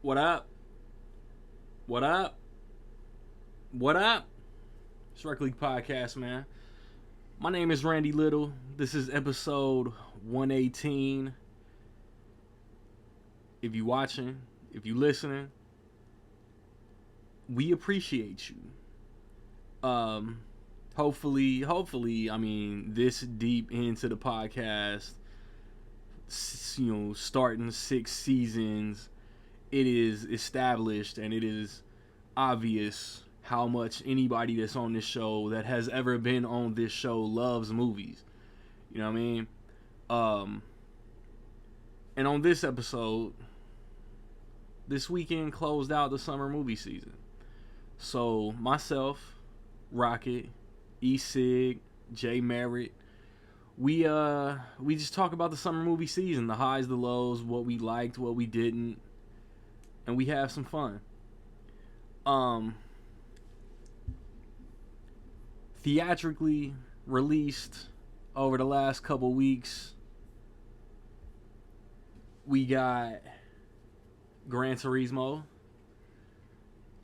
What up? What up? What up? Shark League Podcast, man. My name is Randy Little. This is episode 118. If you watching, if you listening, we appreciate you. Hopefully, I mean, this deep into the podcast, starting 6 seasons, it is established and it is obvious how much anybody that's on this show that has ever been on this show loves movies. You know what I mean? And on this episode, this weekend closed out the summer movie season. So myself, Rocket, E-Sig, Jay Merritt, we just talk about the summer movie season, the highs, the lows, what we liked, what we didn't, and we have some fun. Theatrically released over the last couple weeks, we got Gran Turismo.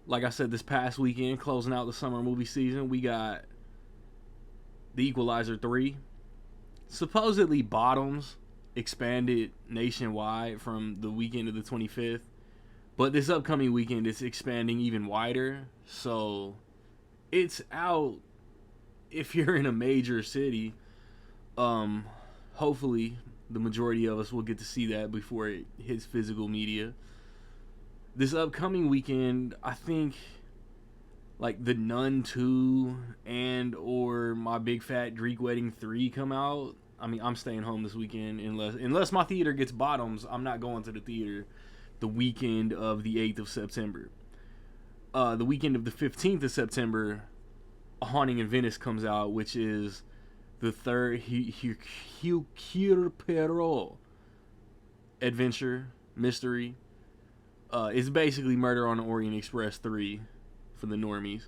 Like I said, this past weekend, closing out the summer movie season, we got The Equalizer 3. Supposedly Bottoms expanded nationwide from the weekend of the 25th. But this upcoming weekend, it's expanding even wider. So it's out if you're in a major city. Hopefully, the majority of us will get to see that before it hits physical media. This upcoming weekend, I think, like The Nun 2 and or My Big Fat Greek Wedding 3 come out. I mean, I'm staying home this weekend unless my theater gets Bottoms. I'm not going to the theater the weekend of the 8th of September. The weekend of the 15th of September, A Haunting in Venice comes out, which is the third Hercule Poirot adventure mystery. It's basically Murder on the Orient Express 3 for the normies.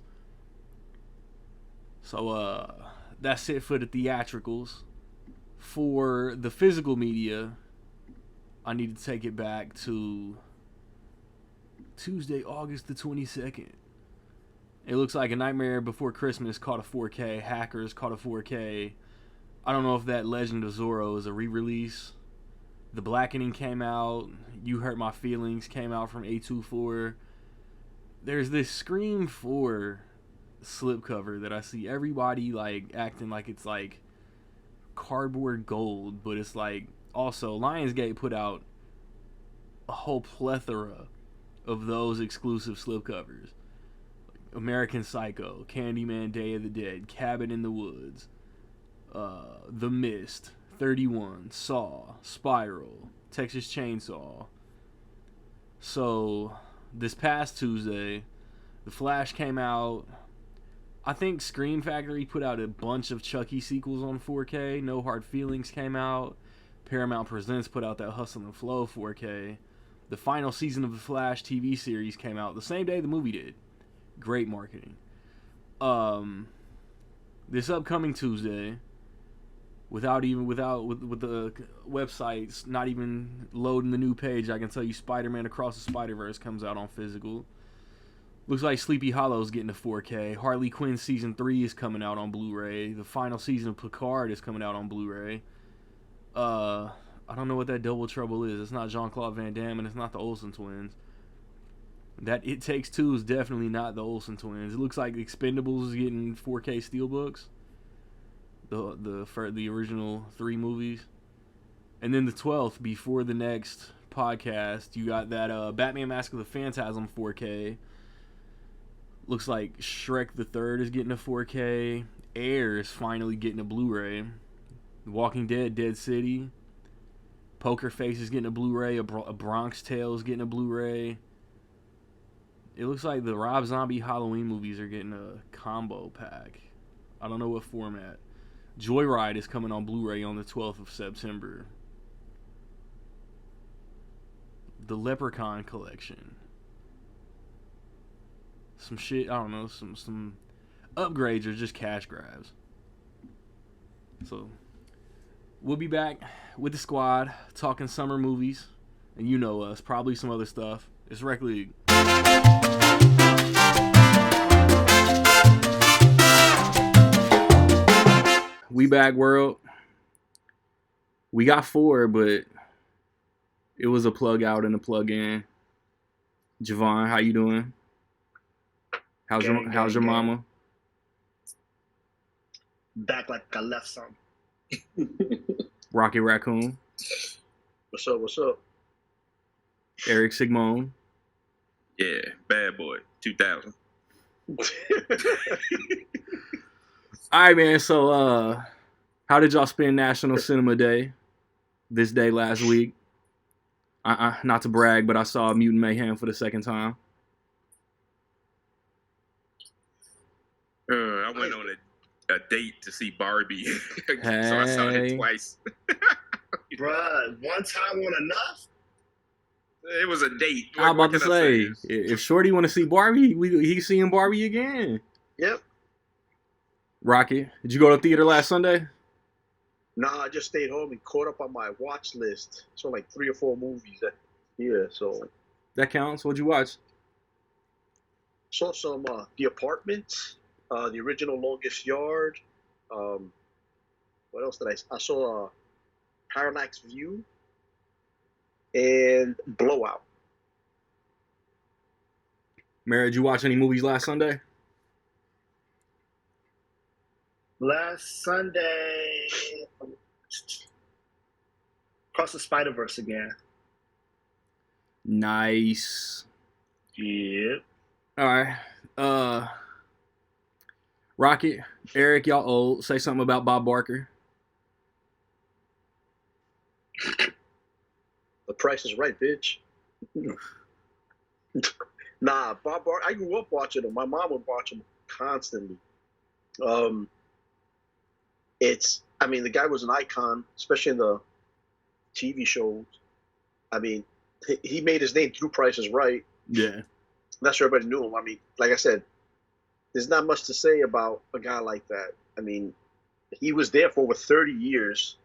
So that's it for the theatricals. For the physical media, I need to take it back to Tuesday, August the 22nd. It looks like A Nightmare Before Christmas caught a 4K. Hackers caught a 4K. I don't know if that Legend of Zorro is a re-release. The Blackening came out. You Hurt My Feelings came out from A24. There's this Scream 4 slipcover that I see everybody like acting like it's like cardboard gold, but it's like also Lionsgate put out a whole plethora of those exclusive slipcovers. American Psycho, Candyman, Day of the Dead, Cabin in the Woods, The Mist, 31, Saw, Spiral, Texas Chainsaw. So this past Tuesday, The Flash came out. I think Scream Factory put out a bunch of Chucky sequels on 4K. No Hard Feelings came out. Paramount Presents put out that Hustle and Flow 4K. The final season of The Flash TV series came out the same day the movie did. Great marketing. This upcoming Tuesday, with the websites not even loading the new page, I can tell you Spider-Man Across the Spider-Verse comes out on physical. Looks like Sleepy Hollow's getting a 4K. Harley Quinn Season 3 is coming out on Blu-ray. The final season of Picard is coming out on Blu-ray. I don't know what that Double Trouble is. It's not Jean-Claude Van Damme, and it's not the Olsen twins. That It Takes Two is definitely not the Olsen twins. It looks like Expendables is getting 4K steelbooks. The original 3 movies. And then the 12th, before the next podcast, you got that Batman Mask of the Phantasm 4K. Looks like Shrek the Third is getting a 4K. Air is finally getting a Blu-ray. The Walking Dead, Dead City. Poker Face is getting a Blu-ray. A Bronx Tale is getting a Blu-ray. It looks like the Rob Zombie Halloween movies are getting a combo pack. I don't know what format. Joyride is coming on Blu-ray on the 12th of September. The Leprechaun Collection. Some shit, I don't know, some upgrades are just cash grabs. So, we'll be back with the squad talking summer movies. And you know us, probably some other stuff. It's Rec League. We back, world. We got 4, but it was a plug out and a plug in. Javon, how you doing? How's your mama? Back like I left some. Rocky Raccoon. What's up? What's up? Eric Sigmon. Yeah, bad boy. 2000. All right, man. So, how did y'all spend National Cinema Day? This day last week. Not to brag, but I saw Mutant Mayhem for the second time. I went on a date to see Barbie, so I saw it twice. Bruh, one time wasn't enough? It was a date. I'm about to say, if Shorty want to see Barbie, he's seeing Barbie again. Yep. Rocky, did you go to theater last Sunday? Nah, I just stayed home and caught up on my watch list. So like 3 or 4 movies. So that counts. What'd you watch? Saw some The Apartment, the original Longest Yard. What else did I saw? Parallax View and Blowout. Mary, did you watch any movies last Sunday? Last Sunday, Across the Spider-Verse again. Nice. Yep. All right. Rocket, Eric, y'all old. Say something about Bob Barker. The Price is Right, bitch. Nah, Bob Barker. I grew up watching him. My mom would watch him constantly. The guy was an icon, especially in the TV shows. I mean, he made his name through Price is Right. Yeah. That's where everybody knew him. I mean, like I said, there's not much to say about a guy like that. I mean, he was there for over 30 years,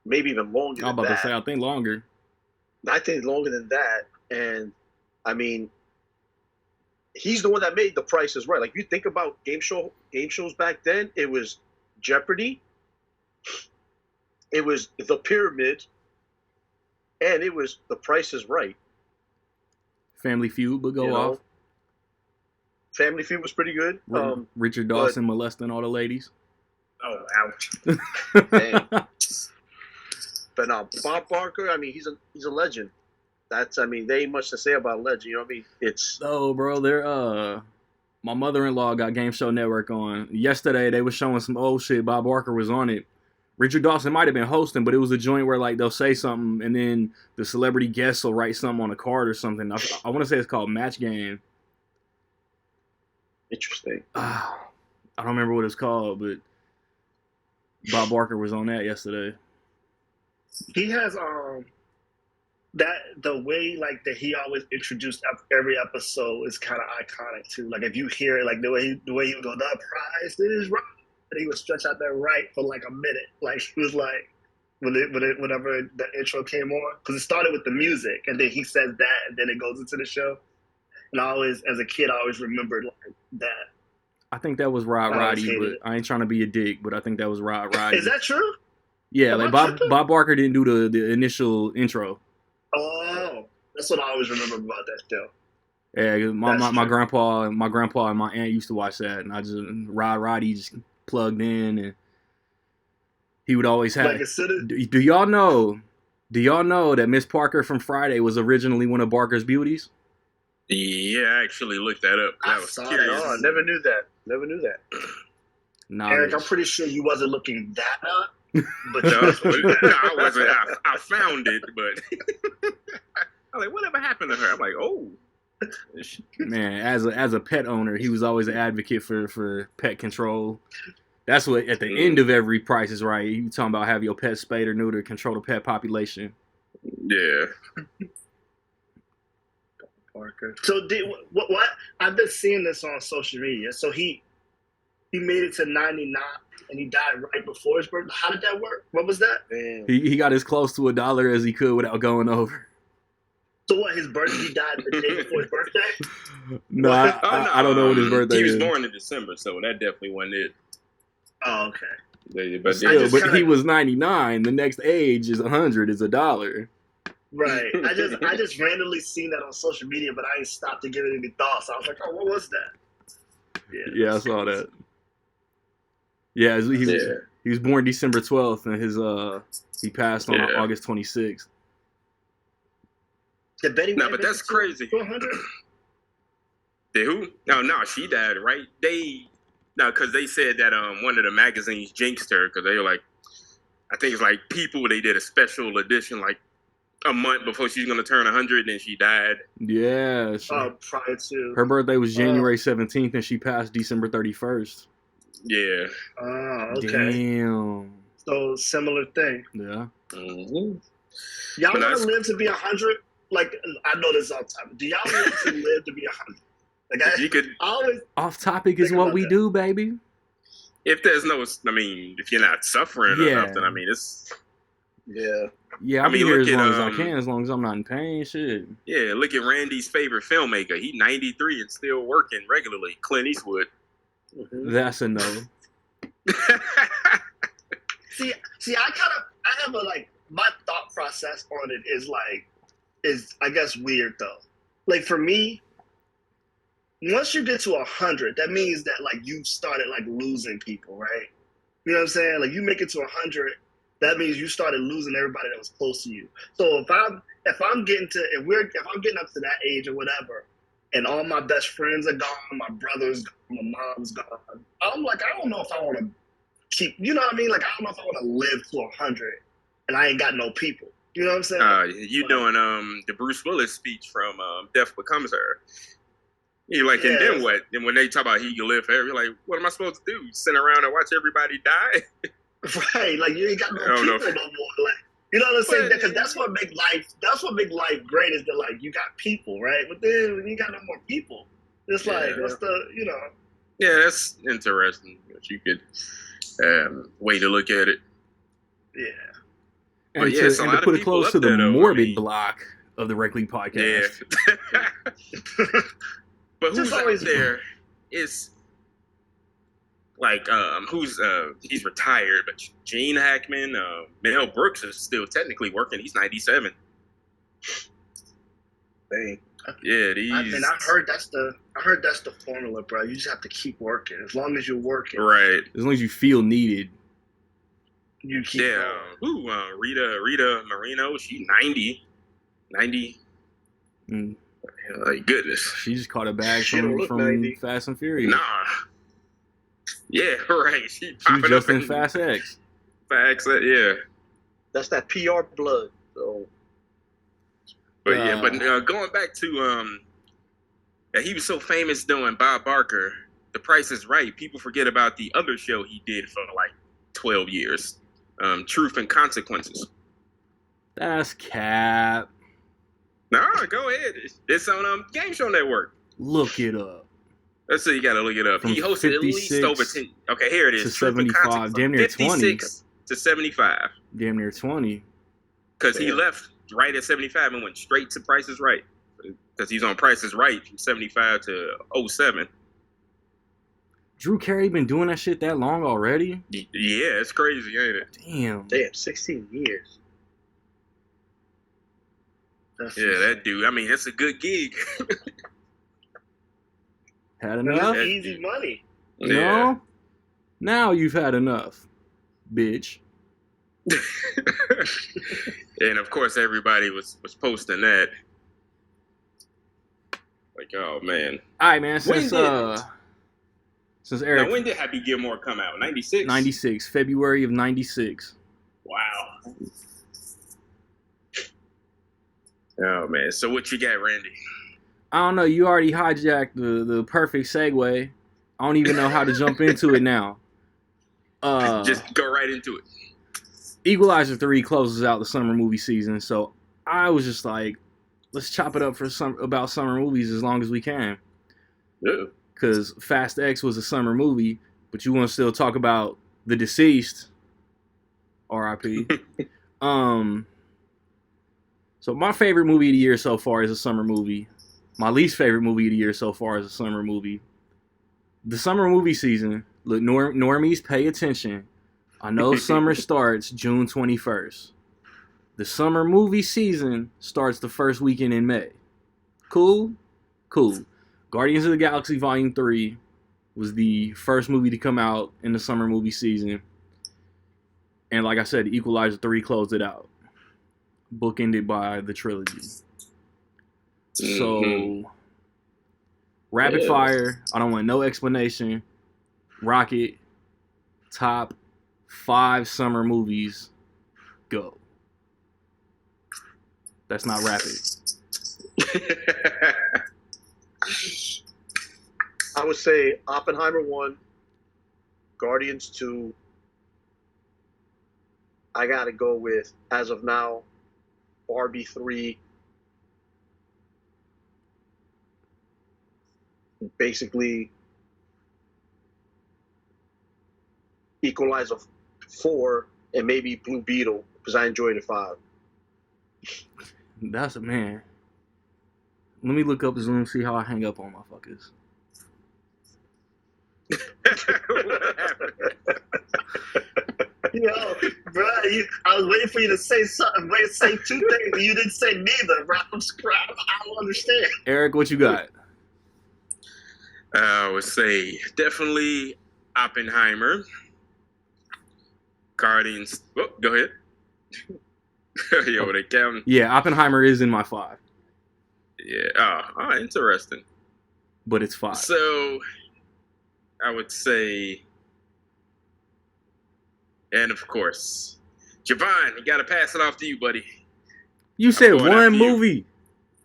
maybe even longer than that. I'm about to say, I think longer. I think longer than that. And, I mean, he's the one that made The Price is Right. Like, you think about game shows back then, it was Jeopardy, it was The Pyramid, and it was The Price is Right. Family Feud would go off. Family Feud was pretty good. Richard Dawson molesting all the ladies. Oh, ouch. Damn. But Bob Barker, I mean, he's a legend. There ain't much to say about a legend. You know what I mean? My mother-in-law got Game Show Network on. Yesterday, they were showing some old shit. Bob Barker was on it. Richard Dawson might have been hosting, but it was a joint where like they'll say something and then the celebrity guest will write something on a card or something. I want to say it's called Match Game. Interesting. I don't remember what it's called, but Bob Barker was on that yesterday. He has that the way like that he always introduced every episode is kind of iconic too. Like if you hear it, like the way he would go, the prize is right, and he would stretch out that right for like a minute. Like he was like whenever the intro came on, because it started with the music and then he says that and then it goes into the show. And I always, as a kid, I always remembered like that. I think that was Rod Roddy, but I ain't trying to be a dick, but I think that was Rod Roddy. Is that true? Yeah, like Bob Barker didn't do the initial intro. Oh, that's what I always remember about that show. Yeah, my grandpa and my aunt used to watch that, and Rod Roddy just plugged in, and he would always have. Like do y'all know that Miss Parker from Friday was originally one of Barker's beauties? Yeah, I actually looked that up. I was curious. Oh, I never knew that. Eric, I'm pretty sure you wasn't looking that up. But no, I wasn't. I found it, but I'm like, whatever happened to her? I'm like, oh. Man, as a pet owner, he was always an advocate for pet control. That's what at the end of every Price is Right. You talking about have your pet spayed or neutered, control the pet population. Yeah. Parker. So what? I've been seeing this on social media. So he made it to 99 and he died right before his birthday. How did that work? What was that? He got as close to $1 as he could without going over. So what? His birthday? He died the day before his birthday. No, I don't know what his birthday He was is. born in December, so that definitely wasn't it. Oh, okay. But Still, but kinda- he was 99. The next age is 100. Is $1. Right. I just randomly seen that on social media, but I ain't stopped to give it any thought. So I was like, oh, what was that? Yeah, I saw that. Yeah, he was born December 12th, and he passed on August 26th. Did Betty White but make that's it crazy. to 100? Did who? No, she died, right? Because they said that one of the magazines jinxed her because they were like, I think it's like People. They did a special edition like a month before she's gonna turn 100, and she died. Yeah. Prior to Her birthday was January 17th, and she passed December 31st. Yeah. Oh, okay. Damn. So similar thing. Yeah. Mm-hmm. Y'all want to live to be 100? Like, I know this all the time. Do y'all want to live to be 100? Like, you could always off topic is what we do, baby. If there's no, I mean, if you're not suffering or nothing, I mean, it's yeah. I'll be here as long as I can, as long as I'm not in pain. Shit. Yeah, look at Randy's favorite filmmaker. He 93 and still working regularly. Clint Eastwood. Mm-hmm. That's a no. see, I have a my thought process on it is I guess weird though. Like for me, once you get to 100, that means that you started losing people, right? You know what I'm saying? Like you make it to 100, that means you started losing everybody that was close to you. So if I'm getting up to that age or whatever, and all my best friends are gone, my brother's gone, my mom's gone, I'm like, I don't know if I want to keep, you know what I mean? Like I don't know if I want to live to 100, and I ain't got no people. You know what I'm saying? You doing the Bruce Willis speech from Death Becomes Her. You're like, and then what? And when they talk about he can live forever, you're like, what am I supposed to do? Sit around and watch everybody die? Right, like you ain't got no people no more. Like, you know what I'm saying? Because that's what make life great is that you got people, right? But then when you got no more people, it's what's the Yeah, that's interesting. If you could way to look at it. Yeah. And to put it close to the morbid block of the Rec League podcast. Yeah. But who's always there is he's retired, but Gene Hackman, Mel Brooks is still technically working. He's 97. Dang. Yeah, I heard that's the formula, bro. You just have to keep working. As long as you're working. Right. As long as you feel needed. You keep going. Rita Moreno, she's 90. 90. Like goodness. She just caught a bag from Fast and Furious. Nah. Yeah, right. She was just in Fast X. Yeah. That's that PR blood. So. But going back to he was so famous doing Bob Barker, The Price is Right. People forget about the other show he did for 12 years, Truth and Consequences. That's cap. Nah, go ahead. It's on Game Show Network. Look it up. Let's see, you gotta look it up. He hosted at least over 10. Okay, here it is. To 75, damn near 20. 56 to 75. Damn near 20. Because he left right at 75 and went straight to Price is Right. Because he's on Price is Right from 75 to 07. Drew Carey been doing that shit that long already? Yeah, it's crazy, ain't it? Damn, 16 years. That dude. I mean, that's a good gig. Had enough? That's easy money. No? Yeah. Now you've had enough, bitch. And of course, everybody was posting that. Like, oh man. All right, man. Since Eric. Now, when did Happy Gilmore come out? 96? 96. February of 96. Wow. Oh man. So what you got, Randy? I don't know. You already hijacked the perfect segue. I don't even know how to jump into it now. Just go right into it. Equalizer 3 closes out the summer movie season, so I was just like, let's chop it up for about summer movies as long as we can. Yeah. Because Fast X was a summer movie, but you want to still talk about The Deceased, R.I.P. So my favorite movie of the year so far is a summer movie. My least favorite movie of the year so far is a summer movie. The summer movie season. Look, normies, pay attention. I know summer starts June 21st. The summer movie season starts the first weekend in May. Cool? Cool. Guardians of the Galaxy Volume 3 was the first movie to come out in the summer movie season. And like I said, Equalizer 3 closed it out. Bookended by the trilogy. So, rapid fire. I don't want no explanation. Rocket. Top 5 summer movies. Go. That's not rapid. I would say Oppenheimer 1, Guardians 2. I gotta go with, as of now, Barbie 3. Basically, Equalizer 4, and maybe Blue Beetle, because I enjoyed it 5. That's a man. Let me look up Zoom, see how I hang up on motherfuckers. Yo, bro, I was waiting for you to say something. Wait, say 2 things. You didn't say neither, bro. I don't understand. Eric, what you got? I would say definitely Oppenheimer. Guardians. Oh, go ahead. Yo, they counting. Yeah, Oppenheimer is in my 5. Yeah. Oh, interesting. But it's 5. So, I would say, and of course, Javon, you got to pass it off to you, buddy. You said one movie.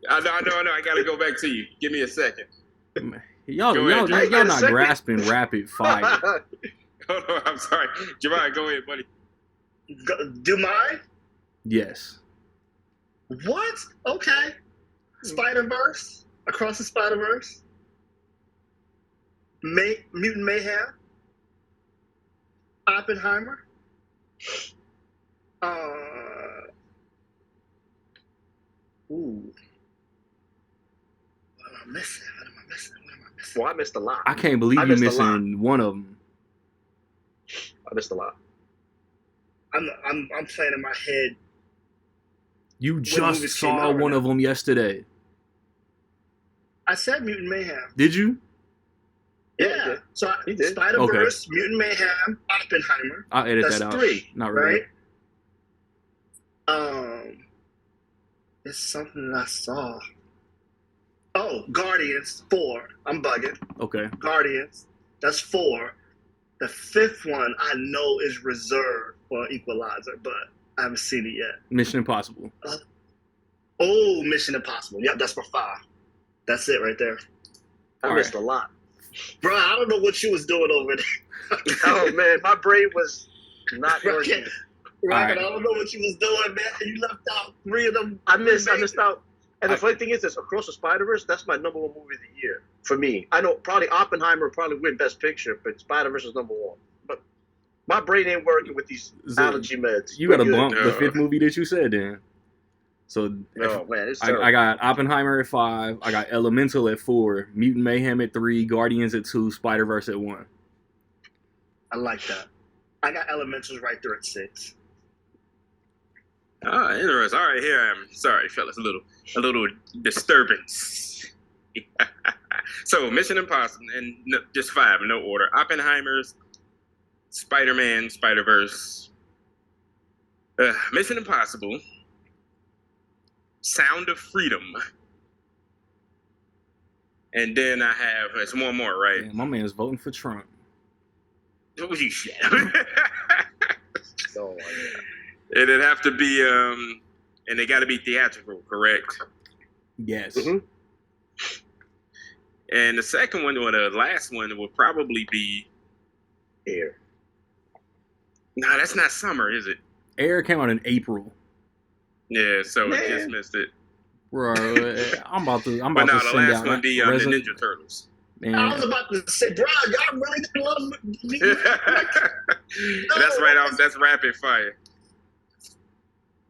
I know. I got to go back to you. Give me a second. Y'all not grasping rapid fire. Hold on, I'm sorry. Javon, go ahead, buddy. Do mine? Yes. What? Okay. Spider-Verse. Across the Spider-Verse. Mutant Mayhem. Oppenheimer. Ooh. What am I missing? Well, I missed a lot. I can't believe you're missing one of them. I missed a lot. I'm playing in my head. You just saw one of them yesterday. I said Mutant Mayhem. Did you? Yeah. So Spider-Verse, okay. Mutant Mayhem, Oppenheimer. I'll edit that out. 3. Not really. Right? It's something that I saw. Oh, Guardians 4. I'm bugging. Okay. Guardians. That's 4. The 5th one I know is reserved for Equalizer, but I haven't seen it yet. Mission Impossible. Mission Impossible. Yep, that's for 5. That's it right there. I missed a lot. Bro, I don't know what you was doing over there. Oh, man, my brain was not working. Rocket, I don't know what you was doing, man. You left out 3 of them. I missed out. And the funny thing is, Across the Spider-Verse, that's my number 1 movie of the year for me. I know probably Oppenheimer probably win Best Picture, but Spider-Verse is number 1. But my brain ain't working with these allergy meds. You got to bump the 5th movie that you said then. So man, it's I got Oppenheimer at 5. I got Elemental at 4. Mutant Mayhem at 3. Guardians at 2. Spider-Verse at 1. I like that. I got Elementals right there at 6. Ah, interesting. All right, here I am. Sorry, fellas, a little disturbance. So, Mission Impossible, and just 5, no order. Oppenheimer's, Spider-Man, Spider-Verse, Mission Impossible, Sound of Freedom, and then I have, it's one more, right? Yeah, my man's voting for Trump. What was you shit? Oh, my God. It'd have to be, and they got to be theatrical, correct? Yes. Mm-hmm. And the second one, or the last one, will probably be Air. No, that's not summer, is it? Air came out in April. Yeah, so it just missed it. Bro, I'm about to but no, to the send last out one be the Ninja Turtles. Man. I was about to say, bro, y'all really love me. That's right. That's rapid fire.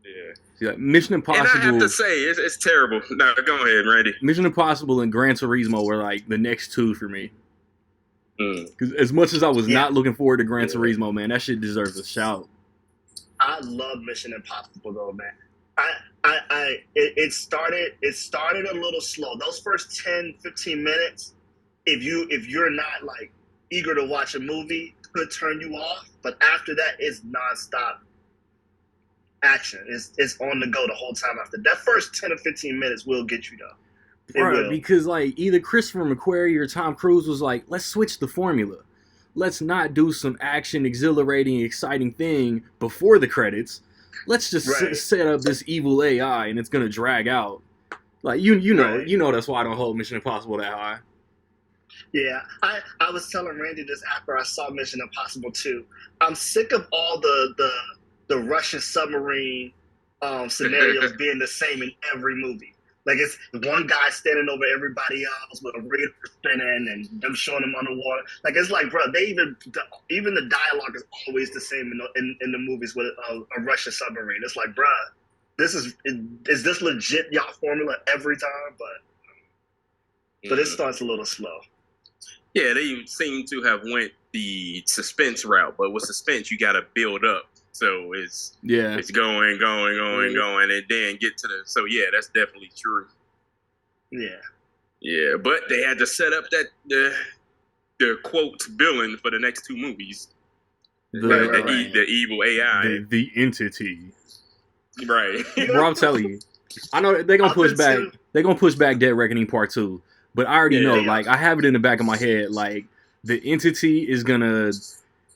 Yeah. like Mission And I Impossible. have to say, it's terrible. No, go ahead, Randy. Mission Impossible and Gran Turismo were like the next two for me. Because Mm. as much as I was not looking forward to Gran Turismo, man, that shit deserves a shout. I love Mission Impossible though, man. It started a little slow. Those first 10, 15 minutes, if you're not like eager to watch a movie, could turn you off. But after that, it's nonstop action. It's on the go the whole time after. That first 10 or 15 minutes will get you though. Right, because like either Christopher McQuarrie or Tom Cruise was like, let's switch the formula. Let's not do some action, exhilarating, exciting thing before the credits. Let's just set up this evil AI and it's gonna drag out. Like you know that's why I don't hold Mission Impossible that high. Yeah, I was telling Randy this after I saw Mission Impossible 2. I'm sick of all the Russian submarine scenarios being the same in every movie. Like it's one guy standing over everybody else with a radar spinning and them showing them underwater. Like it's like, bro, they even the dialogue is always the same in the movies with a Russian submarine. It's like, bro, is this legit y'all formula every time? But it starts a little slow. Yeah, they seem to have went the suspense route, but with suspense you got to build up. So it's going, and then get to the. So yeah, that's definitely true. Yeah, but they had to set up that the quote villain for the next two movies. The evil AI, the entity. Right. Bro, I'm telling you, I know they're gonna push back. They're gonna push back Dead Reckoning Part 2, but I already know. Like I have it in the back of my head. Like the entity is gonna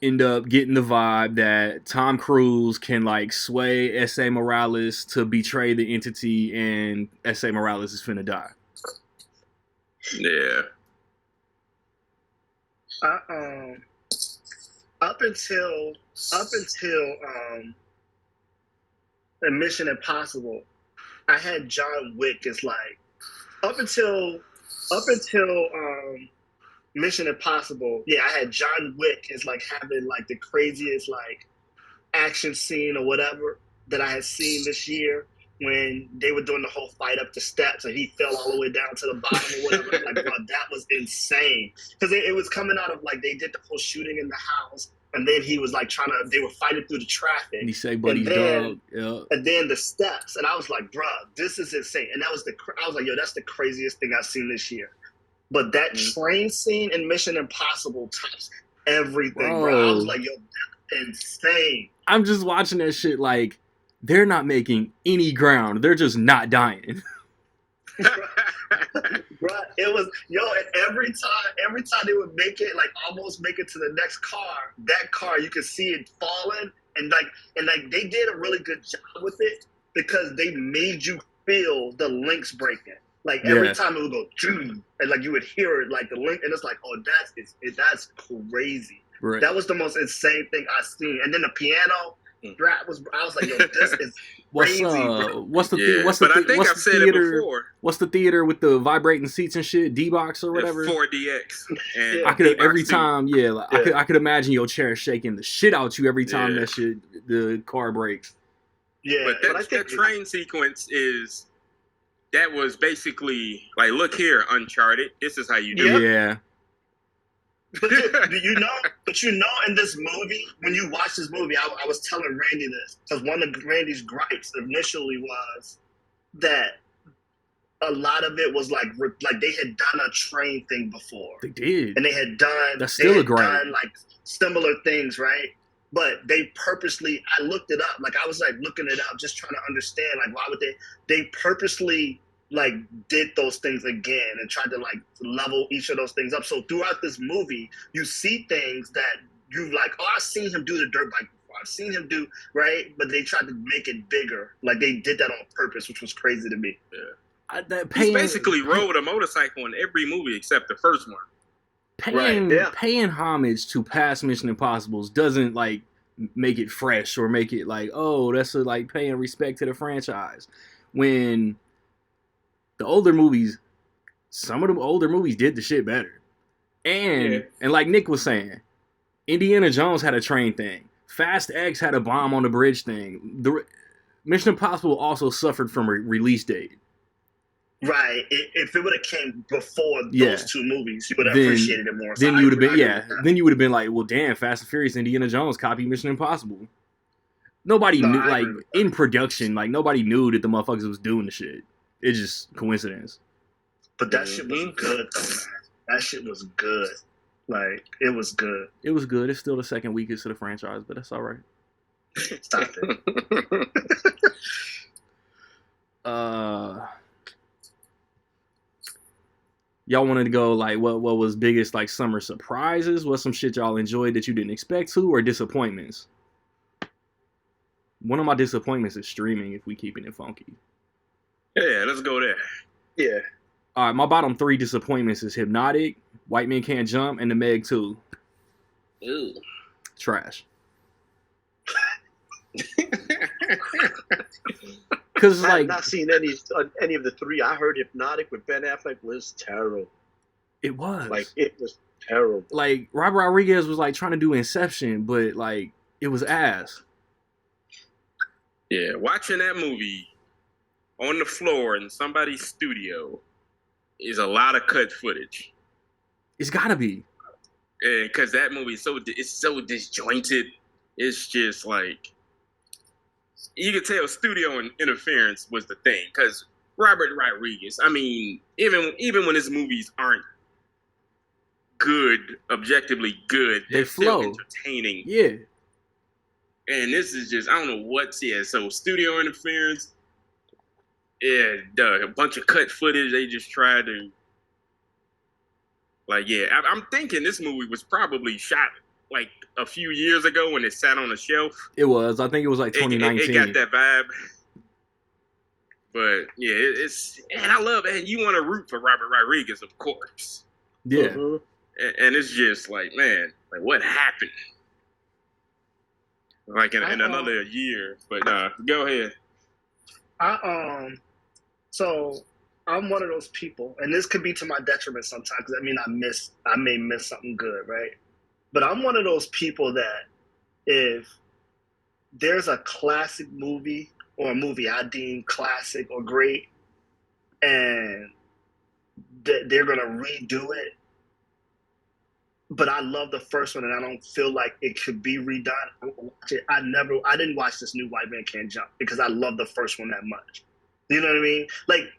end up getting the vibe that Tom Cruise can like sway S.A. Morales to betray the entity and S.A. Morales is finna die. Yeah. Up until Mission Impossible, I had John Wick as like up until Mission Impossible, I had John Wick as like having like the craziest like action scene or whatever that I had seen this year when they were doing the whole fight up the steps and he fell all the way down to the bottom or whatever. Like, bro, that was insane. Because it was coming out of like they did the whole shooting in the house and then he was like they were fighting through the traffic. And he said, buddy, dog. Yeah. And then the steps. And I was like, bro, this is insane. And I was like, yo, that's the craziest thing I've seen this year. But that train scene in Mission Impossible tops everything, bro. I was like, yo, that's insane. I'm just watching that shit like they're not making any ground. They're just not dying. Bro, it was, and every time they would make it, like almost make it to the next car, that car, you could see it falling. And they did a really good job with it because they made you feel the links breaking. Like every time it would go, and like you would hear it, like the link, and it's like, oh, that's crazy. Right. That was the most insane thing I've seen. And then the piano, I was like, yo, this is crazy. What's the theater with the vibrating seats and shit? D-Box or whatever. 4DX. And I could every time, I could imagine your chair shaking the shit out you every time the car breaks. Yeah, but that train sequence that was basically like, look here, Uncharted. This is how you do it. Yeah. But in this movie, when you watch this movie, I was telling Randy this because one of Randy's gripes initially was that a lot of it was like they had done a train thing before. They did, and they had done like similar things, right? But they purposely, I looked it up. Like I was like looking it up, just trying to understand like why would they purposely like did those things again and tried to like level each of those things up. So throughout this movie, you see things that you like, oh, I've seen him do the dirt bike before. I've seen him do, right? But they tried to make it bigger. Like they did that on purpose, which was crazy to me. Yeah. He basically rode a motorcycle in every movie except the first one. Paying homage to past Mission Impossibles doesn't like make it fresh or make it like, oh, that's like paying respect to the franchise. When the older movies, some of the older movies did the shit better. And like Nick was saying, Indiana Jones had a train thing. Fast X had a bomb on the bridge thing. Mission Impossible also suffered from a release date. Right. If it would have came before those two movies, you would have appreciated it more. Then you would have been Then you would have been like, well, damn, Fast and Furious, Indiana Jones copied Mission Impossible. Nobody knew, like in production, like nobody knew that the motherfuckers was doing the shit. It's just coincidence. But that shit was good, though, man. That shit was good. Like it was good. It was good. It's still the second weakest of the franchise, but that's all right. Stop it. Y'all wanted to go like what was biggest like summer surprises? What's some shit y'all enjoyed that you didn't expect to, or disappointments? One of my disappointments is streaming. If we keeping it funky. Yeah, let's go there. Yeah. All right, my bottom 3 disappointments is Hypnotic, White Men Can't Jump, and The Meg 2. Ew. Trash. Because I have like not seen any of the 3. I heard Hypnotic with Ben Affleck was terrible. it was Like it was terrible. like Robert Rodriguez was like trying to do Inception, but like it was ass. Yeah, watching that movie on the floor in somebody's studio is a lot of cut footage. It's gotta be. Because that movie is so disjointed. It's just like you could tell studio interference was the thing. Because Robert Rodriguez, I mean, even when his movies aren't good, objectively good, They flow. still entertaining. Yeah. And this is just, I don't know what's here. So studio interference, yeah, a bunch of cut footage. They just tried to, like, yeah. I'm thinking this movie was probably shot like a few years ago when it sat on a shelf. It was. I think it was like 2019. It got that vibe. But yeah, and I love it. And you want to root for Robert Rodriguez, of course. Yeah. Mm-hmm. And it's just like, man, like what happened? Like in another year. But go ahead. So I'm one of those people, and this could be to my detriment sometimes, because I may miss something good, right? But I'm one of those people that if there's a classic movie or a movie I deem classic or great, and they're gonna redo it, but I love the first one and I don't feel like it could be redone, I won't watch it. I didn't watch this new White Man Can't Jump because I love the first one that much. You know what I mean? Like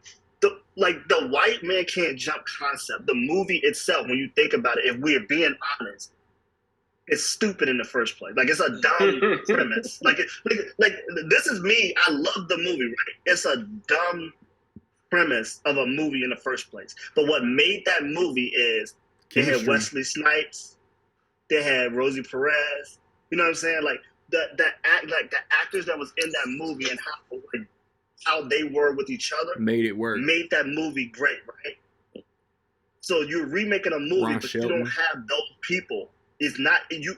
the White Man Can't Jump concept, the movie itself, when you think about it, if we're being honest, it's stupid in the first place. Like it's a dumb premise. Like this is me. I love the movie, right? It's a dumb premise of a movie in the first place. But what made that movie is they had Wesley Snipes, they had Rosie Perez. You know what I'm saying? Like the actors that was in that movie and how they were with each other made it work. Made that movie great, right? So you're remaking a movie, but you don't have those people. It's not you.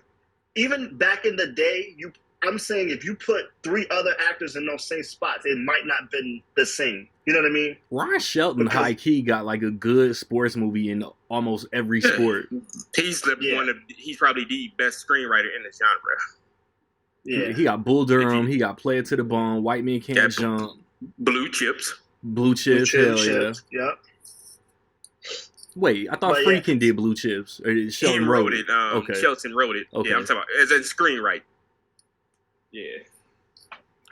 Even back in the day, I'm saying if you put 3 other actors in those same spots, it might not have been the same. You know what I mean? Ron Shelton, high key, got like a good sports movie in almost every sport. He's he's probably the best screenwriter in the genre. Yeah, he got Bull Durham. He got Play It to the Bone. White Men Can't Jump. Blue Chips. Hell yeah. Yep. Wait, I thought Friedkin did Blue Chips. Or Shelton wrote it. Okay. Shelton wrote it. Okay. Yeah, I'm talking about as a screenwriter. Yeah.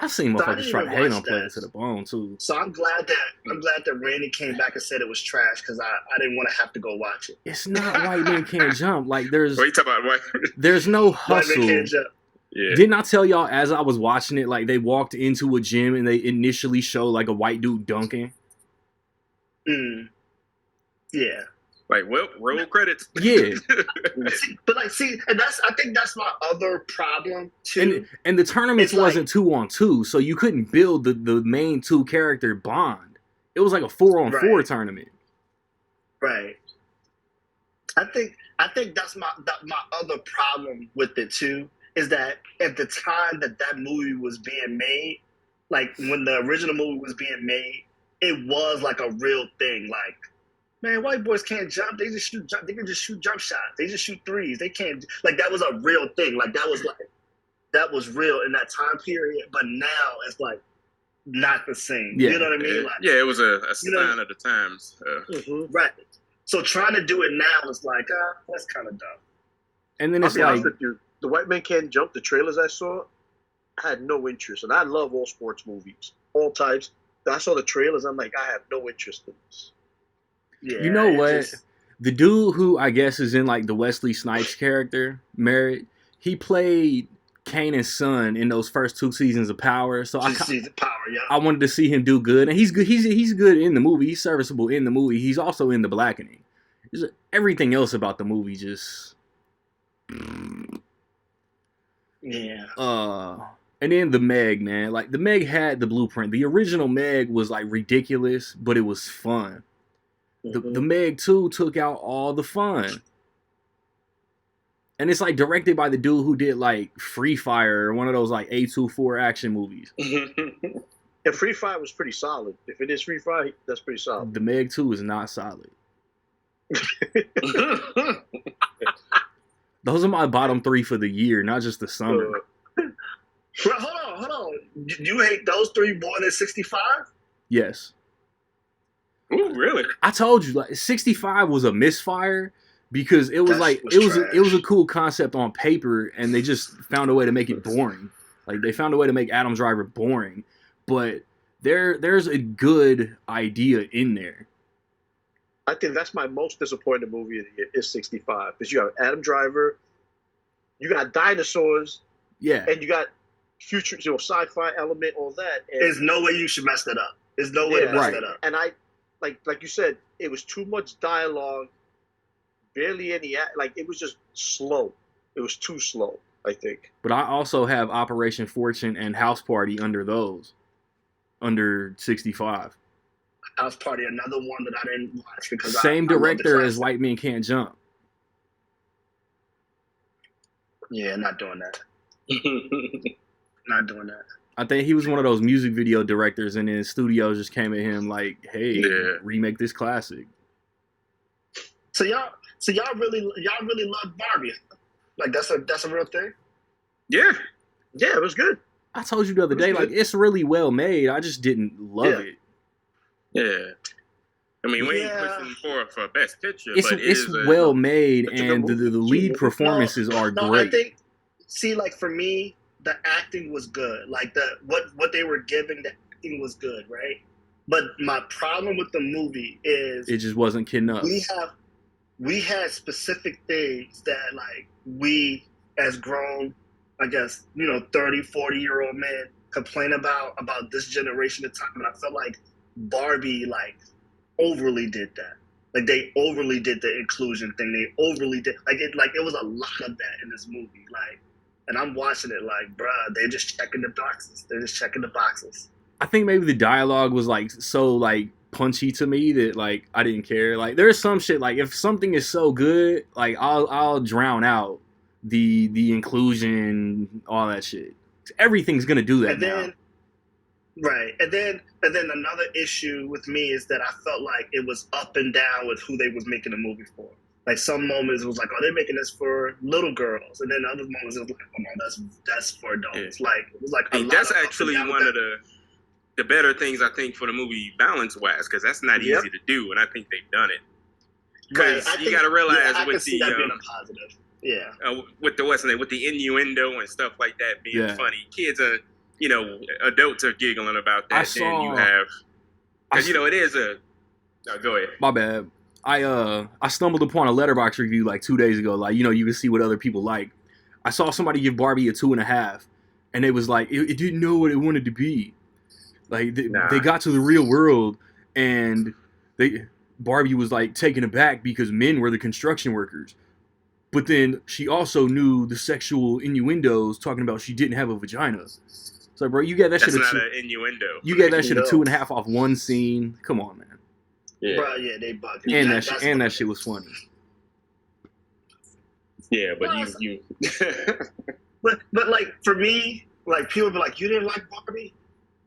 I've seen motherfuckers try to hate on Play It to the Bone too. So I'm glad that Randy came back and said it was trash because I didn't want to have to go watch it. It's not White Men Can't Jump. Like there's what are you talking about? What? There's no hustle. White Men Can't Jump. Yeah. Didn't I tell y'all as I was watching it, like they walked into a gym and they initially show like a white dude dunking? Yeah. Like, well, roll credits. Yeah. But I think that's my other problem too. And the tournaments wasn't 2-on-2, so you couldn't build the main 2 character bond. It was like a 4-on-4 tournament. Right. I think that's my other problem with it too, is that at the time that movie was being made, like when the original movie was being made, it was like a real thing. Like, man, white boys can't jump. They can just shoot jump shots. They just shoot threes. They can't, like, that was a real thing. Like that was real in that time period. But now it's like not the same. Yeah. You know what I mean? Like, Yeah, it was a you know- sign of the times. right. So trying to do it now is like, that's kind of dumb. And then I'll it's be honest like, with you, the White Man Can't Jump, the trailers I saw, I had no interest. And I love all sports movies, all types. I saw the trailers, I'm like, I have no interest in this. Yeah, you know it what? just- The dude who I guess is in like the Wesley Snipes character, Merritt, he played Kanan's son in those first 2 seasons of Power. So just see the power, yeah. I wanted to see him do good, and he's good. He's good in the movie. He's serviceable in the movie. He's also in The Blackening. Everything else about the movie just. Yeah. And then the Meg, man. Like, the Meg had the blueprint. The original Meg was, like, ridiculous, but it was fun. The Meg 2 took out all the fun. And it's, like, directed by the dude who did, like, Free Fire, or one of those, like, A24 action movies. And Free Fire was pretty solid. If it is Free Fire, that's pretty solid. The Meg 2 is not solid. Those are my bottom 3 for the year, not just the summer. Bro, hold on. You hate those 3 more than 65? Yes. Ooh, really? I told you, like, 65 was a misfire because it was That like was it was a trash. cool concept on paper, and they just found a way to make it boring. Like, they found a way to make Adam Driver boring, but there's a good idea in there. I think that's my most disappointing movie of the year is 65. Because you have Adam Driver, you got dinosaurs, Yeah. and you got future, sci-fi element, all that. And, There's no way you should mess that up. There's no way to mess right. that up. and I, like you said, it was too much dialogue, barely any, like, it was just slow. It was too slow, I think. But I also have Operation Fortune and House Party under 65. House Party, another one that I didn't watch because Same I love the director as classic. White Men Can't Jump. Yeah, not doing that. Not doing that. I think he was one of those music video directors, and then studios just came at him like, "Hey, Yeah. remake this classic." So y'all really love Barbie. Like that's a real thing. Yeah. Yeah, it was good. I told you the other day, like, it's really well made. I just didn't love it. Yeah. I mean, we ain't Yeah. pushing for Best Picture, It's but it's it is well made, it's a good and the movie. lead performances are No, great. I think. See, like for me, the acting was good. Like what they were giving, the acting was good, right? But my problem with the movie is It just wasn't kid enough. we had specific things that like we as grown, I guess, 30, 40-year-old men complain about this generation of time. And I felt like Barbie like overly did that. Like they overly did the inclusion thing. They overly did it was a lot of that in this movie. Like, and I'm watching it like, bruh, they're just checking the boxes. They're just checking the boxes. I think maybe the dialogue was like so like punchy to me that like I didn't care. Like, there's some shit, like, if something is so good, like I'll drown out the inclusion, all that shit. Everything's gonna do that And now. then, right, and then another issue with me is that I felt like it was up and down with who they was making the movie for. Like some moments it was like, oh, they're making this for little girls, and then other moments it was like, come on, that's for adults. Yeah. Like it was like Hey, that's actually one of the better things I think for the movie balance wise, because that's not Yep. easy to do, and I think they've done it. Right, Because I you think- got to realize I can with see the that being a positive. Yeah. with the innuendo and stuff like that being Yeah. funny, kids are adults are giggling about that. I Then you saw- have I because it is a. No, go ahead. My bad. I stumbled upon a Letterboxd review like 2 days ago. Like, you can see what other people like. I saw somebody give Barbie a 2.5, and it was like it didn't know what it wanted to be. Like they got to the real world, and Barbie was like taken aback because men were the construction workers. But then she also knew the sexual innuendos talking about she didn't have a vagina. So, bro, you get that That's shit. not an innuendo. You get that shit a No. 2.5 off one scene. Come on, man. Yeah, Bro, yeah, they bugged. And That's that shit was funny. yeah, but Well, you. But like for me, like people be like, you didn't like Barbie,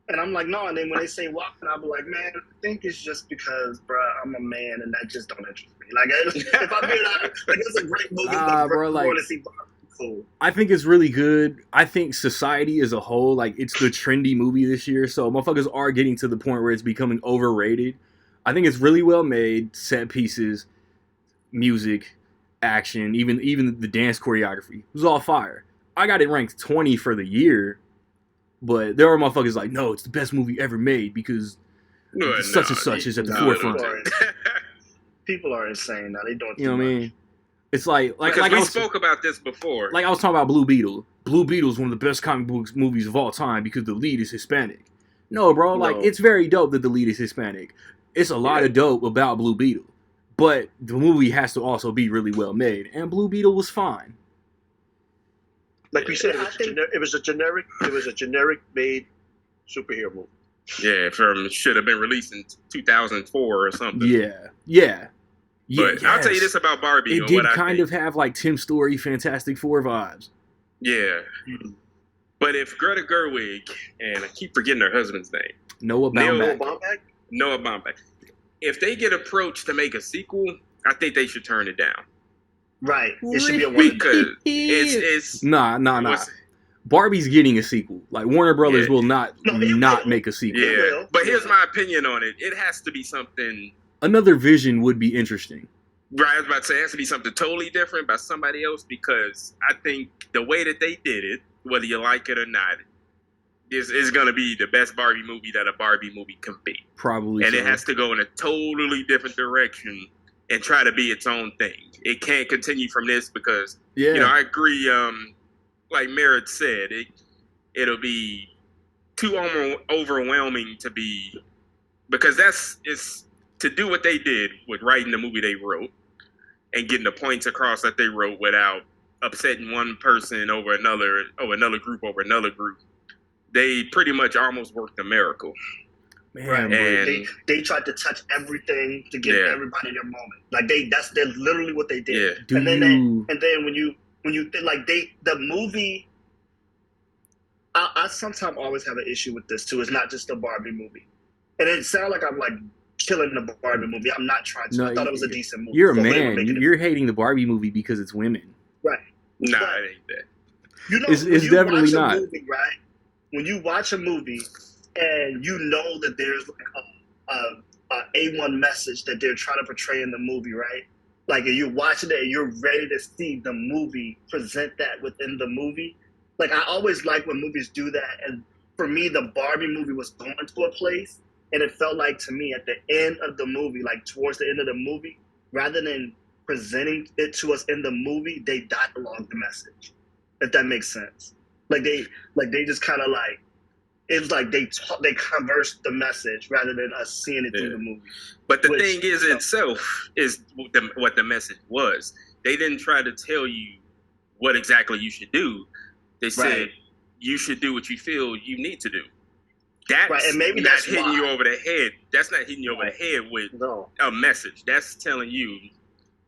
and I'm like, no. And then when they say walking, I'll be like, man, I think it's just because, bro, I'm a man, and that just don't interest me. Like if I'm being honest, like it's a great movie, Nah, but bro, I like- want to see Barbie. cool. I think it's really good. I think society as a whole, like, it's the trendy movie this year, so motherfuckers are getting to the point where it's becoming overrated. I think it's really well made, set pieces, music, action, even the dance choreography. It was all fire. I got it ranked 20 for the year, but there are motherfuckers like, no, it's the best movie ever made because such and such is at the forefront. People are insane now. They don't. You know what I mean? It's like we spoke about this before. Like I was talking about Blue Beetle. Blue Beetle is one of the best comic books movies of all time because the lead is Hispanic. No, bro, like it's very dope that the lead is Hispanic. It's a lot of dope about Blue Beetle, but the movie has to also be really well made, and Blue Beetle was fine. Like we said, it was a generic made superhero movie. Yeah, should have been released in 2004 or something. Yeah. But I'll tell you this about Barbie. It did kind of have like Tim Story, Fantastic Four vibes. Yeah. But if Greta Gerwig, and I keep forgetting her husband's name. Noah Baumbach. If they get approached to make a sequel, I think they should turn it down. Right. It should be a one. Because it's... Nah. Barbie's getting a sequel. Like, Warner Brothers will not make a sequel. Yeah. But here's my opinion on it. It has to be something... Another vision would be interesting. Right, I was about to say, it has to be something totally different by somebody else, because I think the way that they did it, whether you like it or not, is going to be the best Barbie movie that a Barbie movie can be. Probably. And it has to go in a totally different direction and try to be its own thing. It can't continue from this because, I agree, like Merritt said, it'll be too overwhelming to be, because it's to do what they did with writing the movie they wrote and getting the points across that they wrote without upsetting one person over another group. They pretty much almost worked a miracle. Man, and they tried to touch everything to give everybody their moment. Like that's literally what they did. Yeah. And then when you think like the movie, I sometimes always have an issue with this too. It's not just a Barbie movie, and it sounds like I'm like killing the Barbie movie. I'm not trying to. I thought it was a decent movie. You're a man. You're hating the Barbie movie because it's women. Right. Nah, it ain't that. You know, it's definitely not. Movie, right? When you watch a movie and you know that there's like a A1 message that they're trying to portray in the movie, right? Like, if you're watching it and you're ready to see the movie present that within the movie. Like, I always like when movies do that. And for me, the Barbie movie was going to a place, and it felt like to me at the end of the movie, like towards the end of the movie, rather than presenting it to us in the movie, they dialogue the message. If that makes sense. Like they just kind of like, it was like they conversed the message rather than us seeing it through the movie. But the thing is itself is what the message was. They didn't try to tell you what exactly you should do. They said you should do what you feel you need to do. That's and maybe not hitting you over the head. That's not hitting you over the head with a message. That's telling you,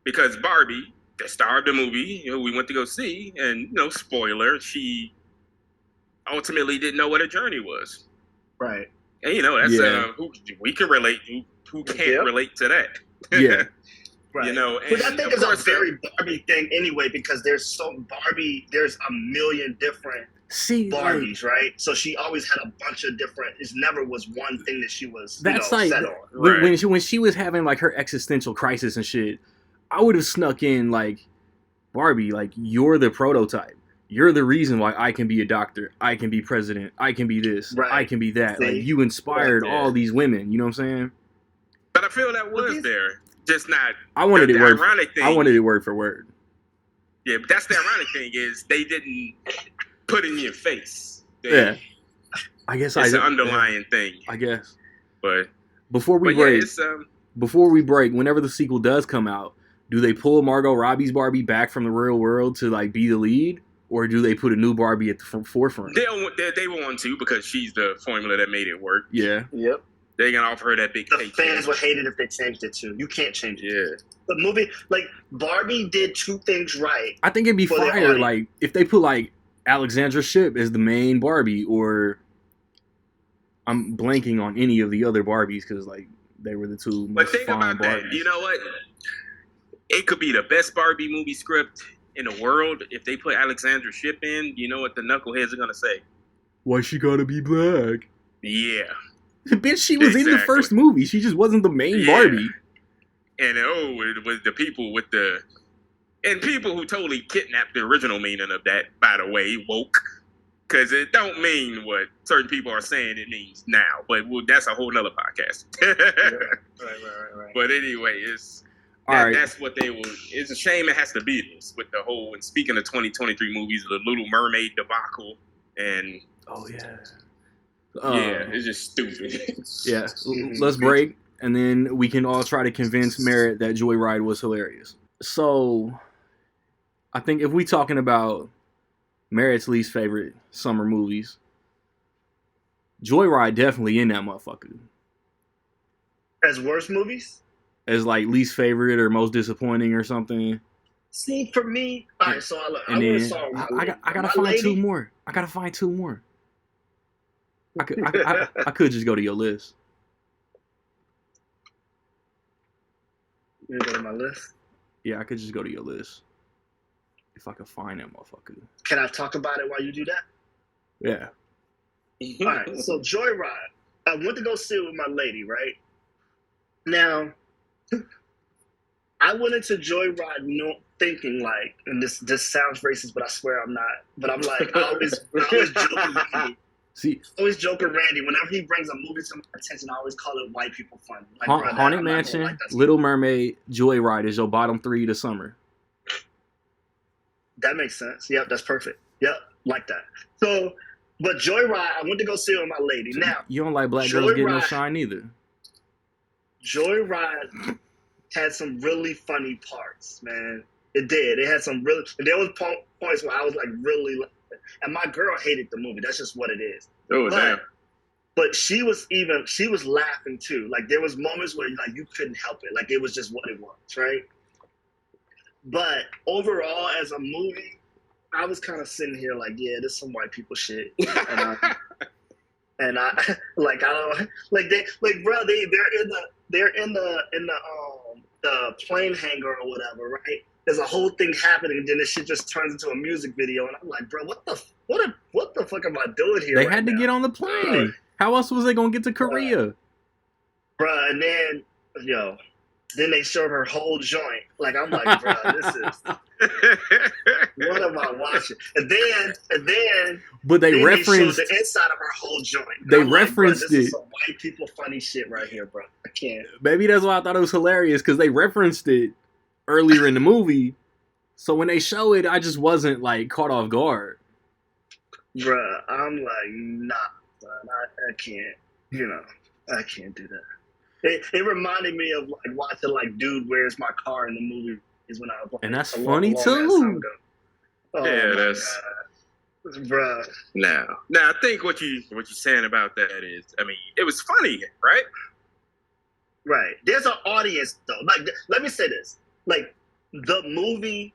because Barbie, the star of the movie, we went to go see, and spoiler, she ultimately didn't know what a journey was. Right. And that's who we can relate to. Who can't relate to that? Yeah. Right. And but I think it's a very Barbie thing anyway, because there's a million different Barbies, right? So she always had a bunch of different. It never was one thing that she was set on. When she was having like her existential crisis and shit, I would have snuck in like, Barbie, like, you're the prototype. You're the reason why I can be a doctor. I can be president. I can be this. Right. I can be that. See? Like, you inspired all these women. You know what I'm saying? But I feel that was there, just not. I wanted it word. I wanted it word for word. Yeah, but that's the ironic thing is they didn't put it in your face. I guess it's an underlying thing. I guess. But before we break, whenever the sequel does come out, do they pull Margot Robbie's Barbie back from the real world to like be the lead, or do they put a new Barbie at the forefront? They want to, because she's the formula that made it work. Yeah. Yep. They're gonna offer her that big. The fans would hate it if they changed it too. You can't change it. Yeah. The movie, like Barbie, did two things right. I think it'd be fire, like if they put like Alexandra Shipp as the main Barbie, or I'm blanking on any of the other Barbies because like they were the two most fun Barbies. That. You know what? It could be the best Barbie movie script. in the world, if they put Alexandra Shipp in, you know what the knuckleheads are gonna say? Why she gotta be black? Yeah. Bitch, she was in the first movie. She just wasn't the main Barbie. And it was the people with the... And people who totally kidnapped the original meaning of that, by the way, woke. Because it don't mean what certain people are saying it means now. But that's a whole nother podcast. Right. But anyway, that's what they will... It's a shame it has to be this with the whole... And speaking of 2023 movies, the Little Mermaid debacle and... Oh, yeah. It's just stupid. Yeah. Let's break, and then we can all try to convince Merritt that Joyride was hilarious. So, I think if we talking about Merritt's least favorite summer movies, Joyride definitely in that motherfucker. As worst movies? As like least favorite or most disappointing or something. See, for me, all right. So I gotta find two more. I gotta find two more. I could just go to your list. You go to my list? Yeah, I could just go to your list. If I could find that motherfucker. Can I talk about it while you do that? Yeah. All right, so Joyride. I went to go see it with my lady, right? Now, I went into Joyride thinking like, and this sounds racist, but I swear I'm not. But I'm like, I always joke with Randy. Always joke with Randy. Whenever he brings a movie to my attention, I always call it white people fun. Like, Haunted Mansion, Little Mermaid, Joyride is your bottom three this summer. That makes sense. Yep, that's perfect. Yep, like that. So, but Joyride, I went to go see it with my lady. Now, you don't like black girls getting no shine either. Joyride had some really funny parts, man. It did. It had some really... There was points where I was like really... And my girl hated the movie. That's just what it is. Oh, damn. But she was laughing too. Like there was moments where like you couldn't help it. Like it was just what it was, right? But overall, as a movie, I was kind of sitting here like, yeah, this is some white people shit. And I like I don't like they like bro they're in the plane hangar or whatever, right? There's a whole thing happening, and then this shit just turns into a music video, and I'm like, bro, what the fuck am I doing here? They had to get on the plane. How else was they gonna get to Korea? Bro, and then then they showed her whole joint. Like I'm like, bro, this is what am I watching? And then but they referenced showed the inside of her whole joint. They referenced like, this is some white people funny shit right here, bro. I can't. Maybe that's why I thought it was hilarious, because they referenced it earlier in the movie. So when they show it, I just wasn't like caught off guard. Bruh, I'm like, nah, son, I can't, I can't do that. It reminded me of like watching like Dude, Where's My Car in the movie is when I was and that's funny too. That's bruh. Now I think what you're saying about that is, I mean, it was funny, right? Right. There's an audience though. Like, let me say this. Like, the movie,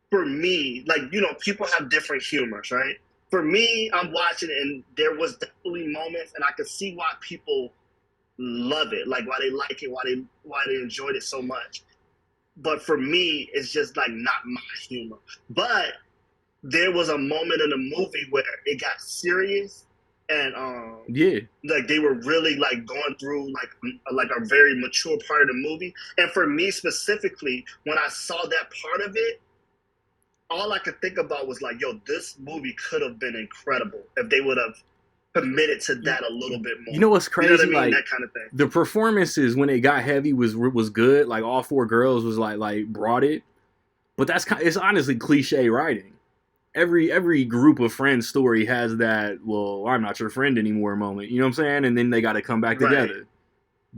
for me, like, people have different humors, right? For me, I'm watching it, and there was definitely moments, and I could see why people love it, like why they like it, why they enjoyed it so much. But for me, it's just like not my humor. But there was a moment in the movie where it got serious, and like they were really like going through like a very mature part of the movie. And for me specifically, when I saw that part of it, all I could think about was like, yo, this movie could have been incredible if they would have committed to that a little bit more. You know what's crazy? You know what I mean? Like, that kind of thing. The performances when it got heavy was good. Like all four girls was like brought it. But it's honestly cliche writing. Every group of friends story has that, well, I'm not your friend anymore moment. You know what I'm saying? And then they got to come back together.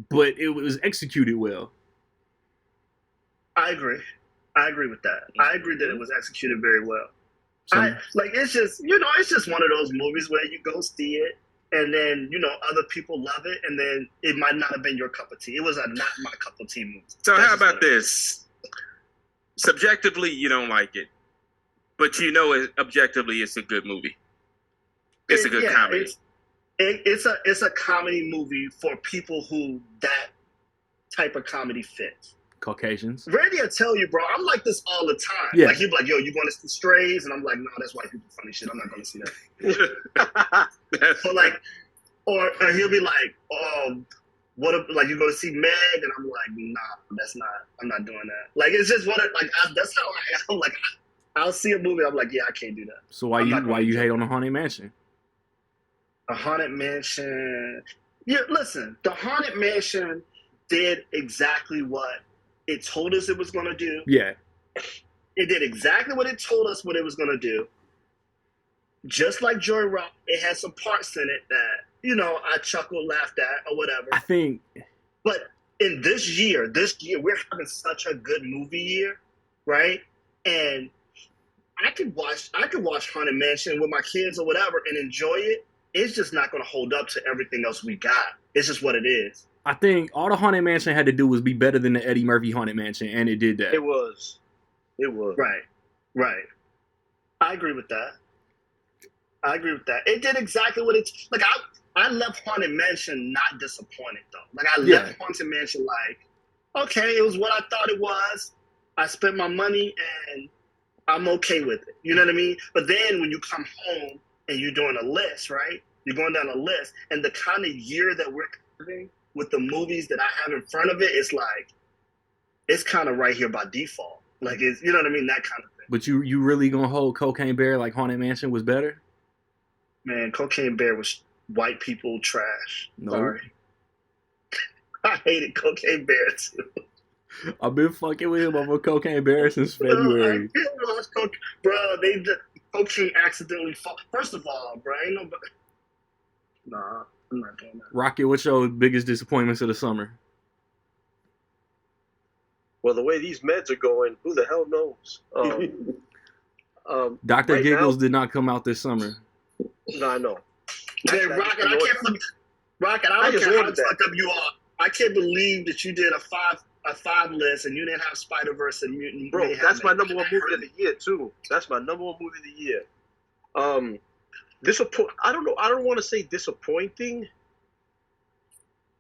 But it was executed well. I agree with that. I agree that it was executed very well. It's just, it's just one of those movies where you go see it, and then, other people love it, and then it might not have been your cup of tea. It was not my cup of tea movie. So how about this? Subjectively, you don't like it, but objectively it's a good movie. It's a good comedy. It's a comedy movie for people who that type of comedy fits. Caucasians. Randy, I tell you, bro, I'm like this all the time. Yeah. Like, he'll be like, yo, you going to see Strays? And I'm like, no, that's white people funny shit. I'm not going to see that. So, like, or he'll be like, oh, what if, like, you go to see Meg? And I'm like, nah, I'm not doing that. Like, it's just that's how I am. Like, I'll see a movie, I'm like, yeah, I can't do that. So why you hate on the Haunted Mansion? The Haunted Mansion. Yeah, listen, the Haunted Mansion did exactly what it told us it was going to do. Yeah. It did exactly what it told us what it was going to do. Just like Joy Rock, it had some parts in it that, you know, I chuckled, laughed at, or whatever. I think. But in this year, we're having such a good movie year, right? And I could watch Haunted Mansion with my kids or whatever and enjoy it. It's just not going to hold up to everything else we got. It's just what it is. I think all the Haunted Mansion had to do was be better than the Eddie Murphy Haunted Mansion, and it did that. It was. Right. I agree with that. It did exactly what it's like. I left Haunted Mansion not disappointed though. Like I left Haunted Mansion like, okay, it was what I thought it was. I spent my money and I'm okay with it. You know what I mean? But then when you come home and you're doing a list, right? You're going down a list, and the kind of year that we're having with the movies that I have in front of it, it's like, it's kind of right here by default. Like, it's, you know what I mean? That kind of thing. But you really gonna hold Cocaine Bear like Haunted Mansion was better? Man, Cocaine Bear was white people trash. No. Sorry. I hated Cocaine Bear too. I've been fucking with him over Cocaine Bear since February. Bro, Cocaine accidentally fought. First of all, bro, ain't nobody. Nah, I'm not doing that. Rocket, what's your biggest disappointments of the summer? Well, the way these meds are going, who the hell knows? Dr. Right Giggles now, did not come out this summer. No, I know. Man, Rocket, I don't care how fucked up you are. I can't believe that you did a five list and you didn't have Spider-Verse and Mutant. Bro, that's my number one movie of the year too. That's my number one movie of the year. I don't know. I don't want to say disappointing,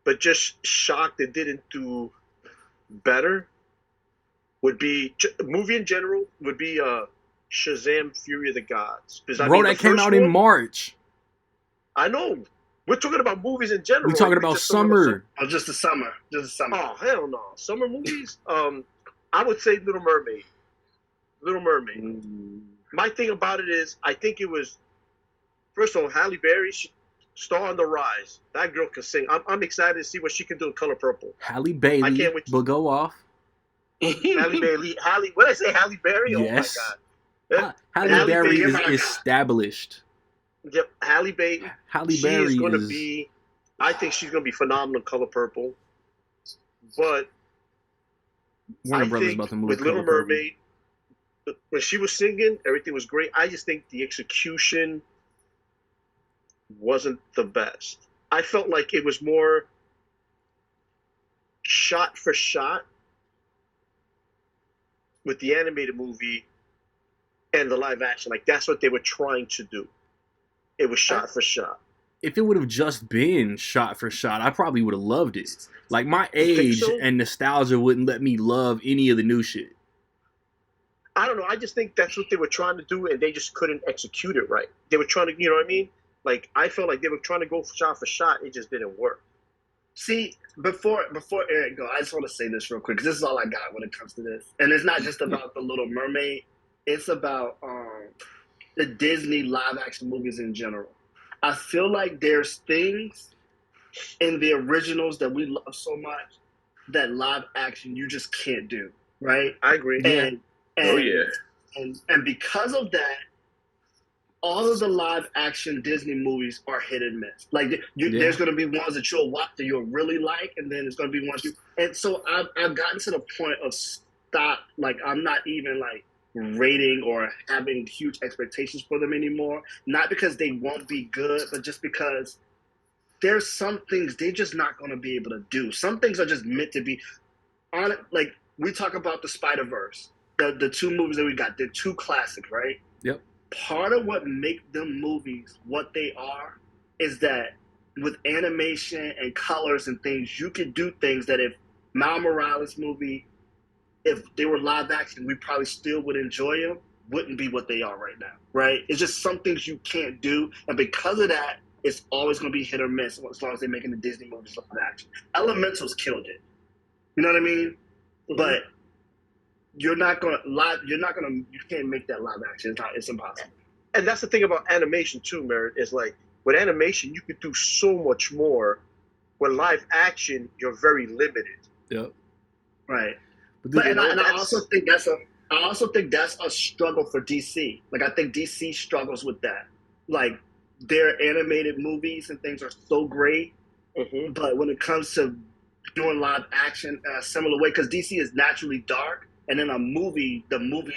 but just shocked it didn't do better. Would be movie in general would be Shazam: Fury of the Gods. Bro, that came out in March. I know. We're talking about movies in general. We're talking about summer. Just the summer. Oh, hell no. Summer movies? I would say Little Mermaid. My thing about it is, I think it was, first of all, Halle Berry, star on the rise. That girl can sing. I'm excited to see what she can do in Color Purple. Halle Bailey, I can't wait but go off. Halle Bailey. What did I say, Halle Berry? Yes. Oh, my God. Halle Berry is established. Yep, Halle Berry. Halle Berry is going to be, I think she's going to be phenomenal in Color Purple. But Warner Brothers about to move with Little Mermaid, when she was singing, everything was great. I just think the execution wasn't the best. I felt like it was more shot for shot with the animated movie and the live action. Like, that's what they were trying to do. It was shot for shot. If it would have just been shot for shot, I probably would have loved it. Like, my age and nostalgia wouldn't let me love any of the new shit. I don't know. I just think that's what they were trying to do, and they just couldn't execute it right. They were trying to, you know what I mean? Like, I felt like they were trying to go shot for shot. It just didn't work. See, before Eric go, I just want to say this real quick, because this is all I got when it comes to this. And it's not just about The Little Mermaid. It's about the Disney live-action movies in general. I feel like there's things in the originals that we love so much that live-action you just can't do, right? I agree. And because of that, all of the live-action Disney movies are hit and miss. Like, there's going to be ones that you'll watch that you'll really like, and then there's going to be ones you... And so I've gotten to the point of stop, like, I'm not even, like, rating or having huge expectations for them anymore. Not because they won't be good, but just because there's some things they're just not going to be able to do. Some things are just meant to be on it. Like, we talk about the Spider-Verse, the two movies that we got, they're two classics, right? Yep. Part of what make them movies what they are is that with animation and colors and things, you can do things that if Miles Morales movie if they were live action, we probably still would enjoy them. Wouldn't be what they are right now, right? It's just some things you can't do, and because of that, it's always going to be hit or miss as long as they're making the Disney movies live action. Elementals killed it. You know what I mean? Mm-hmm. But you can't make that live action. It's impossible. And that's the thing about animation too, Merritt, is like with animation you could do so much more. With live action, you're very limited. Yep. Right. I also think that's a struggle for DC. Like I think DC struggles with that. Like their animated movies and things are so great, but when it comes to doing live action in a similar way, because DC is naturally dark, and then the movie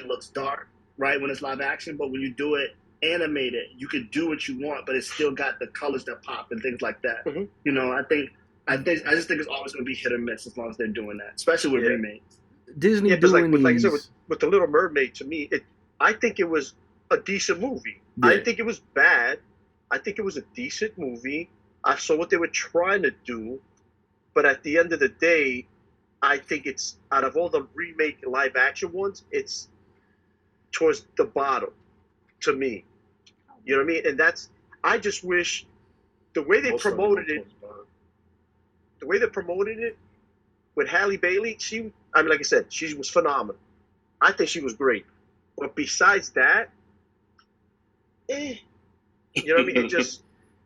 looks dark, right, when it's live action. But when you do it animated, you can do what you want, but it's still got the colors that pop and things like that. You know, I just think it's always going to be hit or miss as long as they're doing that, especially with remakes. Disney doing like I said, with The Little Mermaid, to me, I think it was a decent movie. Yeah. I didn't think it was bad. I think it was a decent movie. I saw what they were trying to do, but at the end of the day, I think it's, out of all the remake live action ones, it's towards the bottom to me. You know what I mean? And I just wish the way they promoted it with Halle Bailey, like I said, she was phenomenal. I think she was great. But besides that, you know what I mean?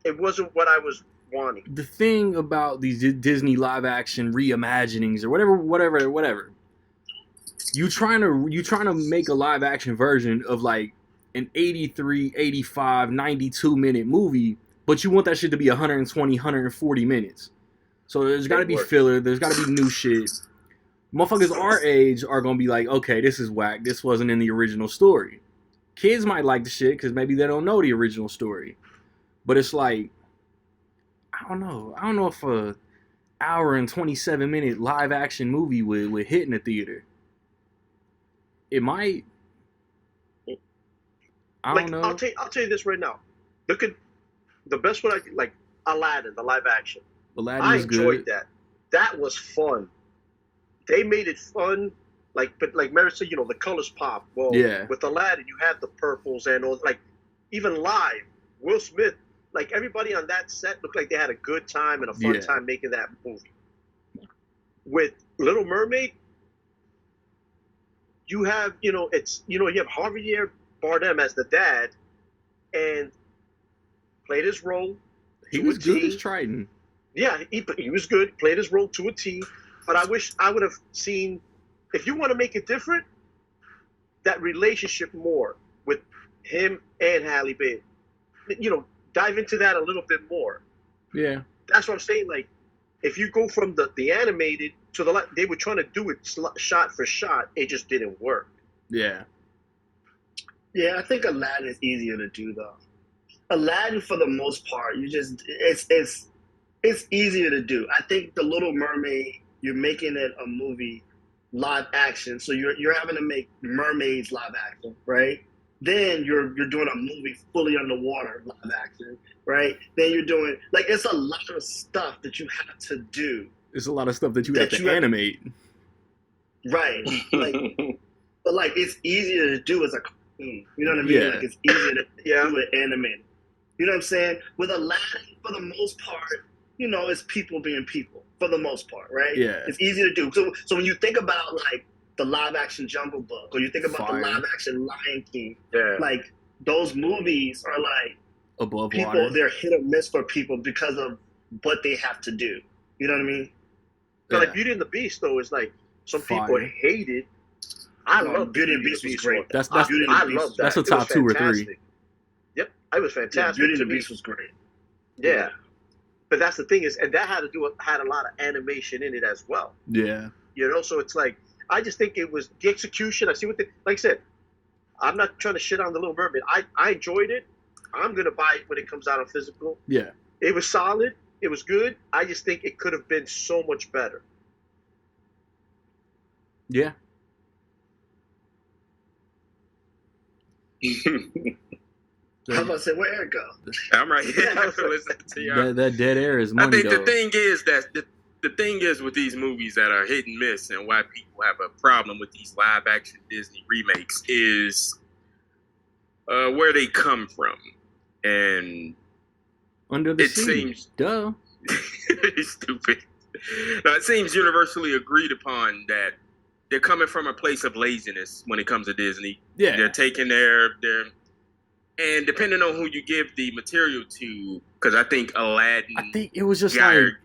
It wasn't what I was wanting. The thing about these Disney live action reimaginings or whatever, you trying to make a live action version of like an 83, 85, 92 minute movie, but you want that shit to be 120, 140 minutes. So there's got to be filler. There's got to be new shit. Motherfuckers our age are going to be like, okay, this is whack. This wasn't in the original story. Kids might like the shit because maybe they don't know the original story. But it's like, I don't know if a hour and 27 minute live action movie would hit in the theater. It might. I don't know. I'll tell you this right now. Look at the best one like Aladdin, the live action. Aladdin I was enjoyed good. that. That was fun. They made it fun. But like Mary said, the colors pop. Well, yeah. With Aladdin, you had the purples and all. Like even live, Will Smith, like everybody on that set looked like they had a good time and a fun time making that movie. With Little Mermaid, you have you have Javier Bardem as the dad, and played his role. He was good as Triton. Yeah, he was good. Played his role to a T. But I wish I would have seen, if you want to make it different, that relationship more with him and Halle Bailey. Dive into that a little bit more. Yeah. That's what I'm saying. Like, if you go from the animated to they were trying to do it shot for shot. It just didn't work. Yeah. Yeah, I think Aladdin is easier to do though. Aladdin, for the most part, it's easier to do. I think The Little Mermaid, you're making it a movie live action, so you're having to make mermaids live action, right? Then you're doing a movie fully underwater live action, right? Then you're doing it's a lot of stuff that you have to do. It's a lot of stuff that you have to animate. Right. But it's easier to do as a cartoon. You know what I mean? Yeah. It's easier to do it animated. You know what I'm saying? With Aladdin, for the most part, it's people being people for the most part, right? Yeah. It's easy to do. So when you think about the live action Jungle Book, or you think about the live action Lion King, those movies are above people, water. They're hit or miss for people because of what they have to do. You know what I mean? But Beauty and the Beast though is some people hate it. I love Beauty and the Beast was great. I love that. That's a top 2 or 3. Yep, it was fantastic. Yeah, Beauty and the Beast was great. Yeah. But that's the thing is, and that had a lot of animation in it as well. Yeah. So it's I just think it was the execution. I see like I said, I'm not trying to shit on The Little Mermaid. I enjoyed it. I'm going to buy it when it comes out on physical. Yeah. It was solid. It was good. I just think it could have been so much better. Yeah. I was about to say, where'd it go? I'm right here. Listen to y'all. That dead air is money. I think the thing is that the thing is with these movies that are hit and miss, and why people have a problem with these live action Disney remakes is where they come from, and Under the it sea. seems Duh. stupid. No, it seems universally agreed upon that they're coming from a place of laziness when it comes to Disney. Yeah. They're taking their and depending on who you give the material to, because I think Aladdin. I think it was just Gyre-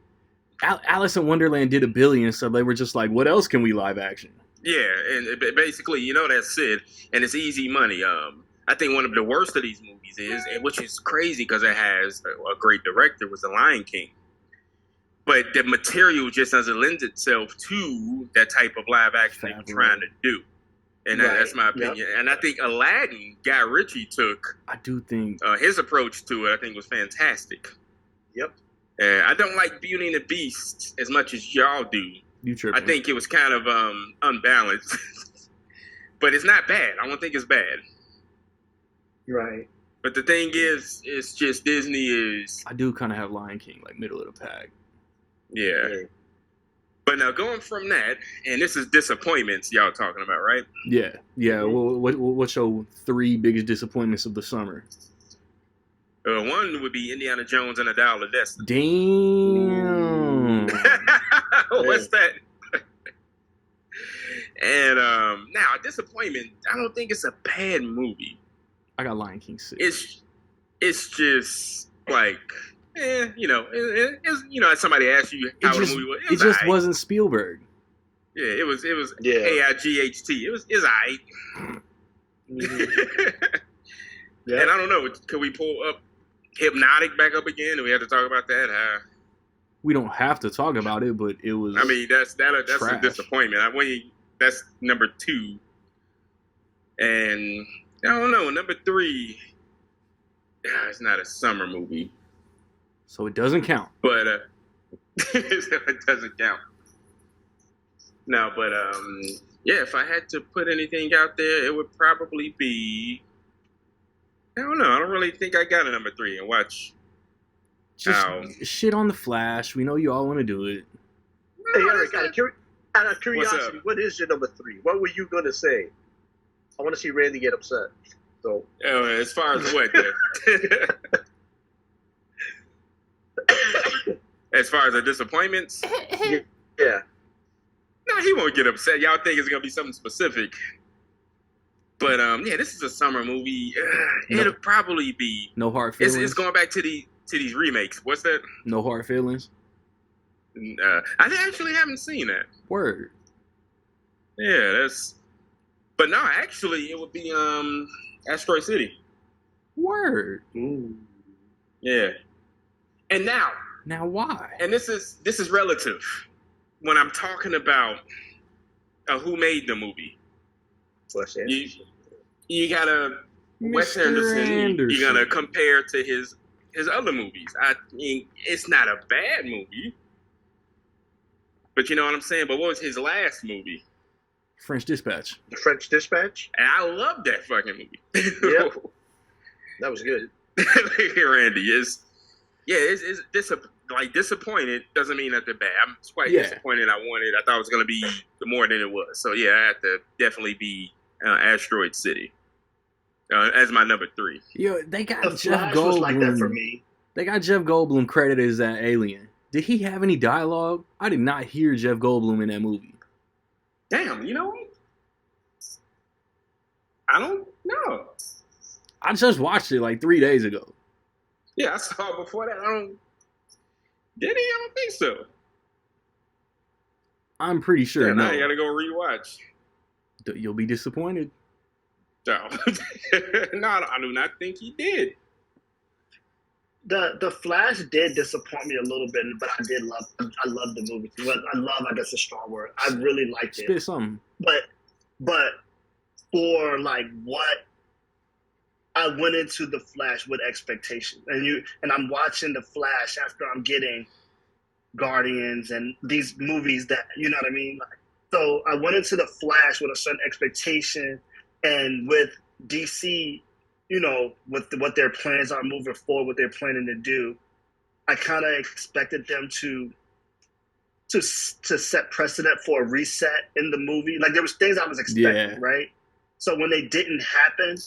like Alice in Wonderland did $1 billion, so they were just like, what else can we live action? Yeah, and basically, that's it, and it's easy money. I think one of the worst of these movies is, which is crazy because it has a great director, was The Lion King. But the material just doesn't lend itself to that type of live action that you're trying to do. And that's my opinion. Yep. And I think Aladdin, Guy Ritchie took. I do think his approach to it, I think, was fantastic. Yep. I don't like Beauty and the Beast as much as y'all do. You tripping. I think it was kind of unbalanced. But it's not bad. I don't think it's bad. Right. But the thing is, it's just Disney is. I do kind of have Lion King, like middle of the pack. Yeah. But now going from that, and this is disappointments y'all talking about, right? Yeah. Well, what's your 3 biggest disappointments of the summer? One would be Indiana Jones and the Dial of Destiny. Damn. What's that? And now disappointment. I don't think it's a bad movie. I got Lion King 6. It's just like. As somebody asked you how the movie was. It just wasn't Spielberg. Yeah, it was AIGHT. It's aight. Yeah. And I don't know, could we pull up Hypnotic back up again? Do we have to talk about that? We don't have to talk about it, but it was. I mean, that's trash. a disappointment. That's number 2. And I don't know, number 3. It's not a summer movie. So it doesn't count. But it doesn't count. No, but if I had to put anything out there, it would probably be. I don't know. I don't really think I got a number 3 and watch. Just shit on the Flash. We know you all want to do it. Hey, Eric, out of curiosity, what is your number 3? What were you gonna say? I want to see Randy get upset. So. As far as what? As far as the disappointments? Yeah. No, he won't get upset. Y'all think it's going to be something specific. But, this is a summer movie. It'll probably be... No hard feelings? It's going back to these remakes. What's that? No hard feelings? I actually haven't seen that. Word. Yeah, that's... But no, actually, it would be Asteroid City. Word. Ooh. Yeah. And now why? And this is relative. When I'm talking about who made the movie, you gotta Wes Anderson. You gotta compare to his other movies. I mean, it's not a bad movie, but you know what I'm saying. But what was his last movie? French Dispatch. The French Dispatch. And I love that fucking movie. Yep. That was good. Randy it's disappointed doesn't mean that they're bad. I'm quite disappointed. I thought it was going to be more than it was. So yeah, I have to definitely be Asteroid City as my number 3. Yo, they got The Jeff Flash Goldblum. was like that for me. They got Jeff Goldblum credited as that alien. Did he have any dialogue? I did not hear Jeff Goldblum in that movie. Damn, you know what? I don't know. I just watched it like 3 days ago. Yeah, I saw it before that. Did he? I don't think so. I'm pretty sure. Yeah, no. now you gotta go rewatch. You'll be disappointed. No, no, I do not think he did. The Flash did disappoint me a little bit, but I love the movie. I guess, a strong word. I really liked it. Spit something. But for like what I went into the Flash with expectation, and I'm watching the Flash after I'm getting Guardians and these movies that, you know what I mean. So I went into the Flash with a certain expectation, and with DC, you know, with what their plans are moving forward, what they're planning to do, I kind of expected them to to set precedent for a reset in the movie. Like there was things I was expecting, right? So when they didn't happen,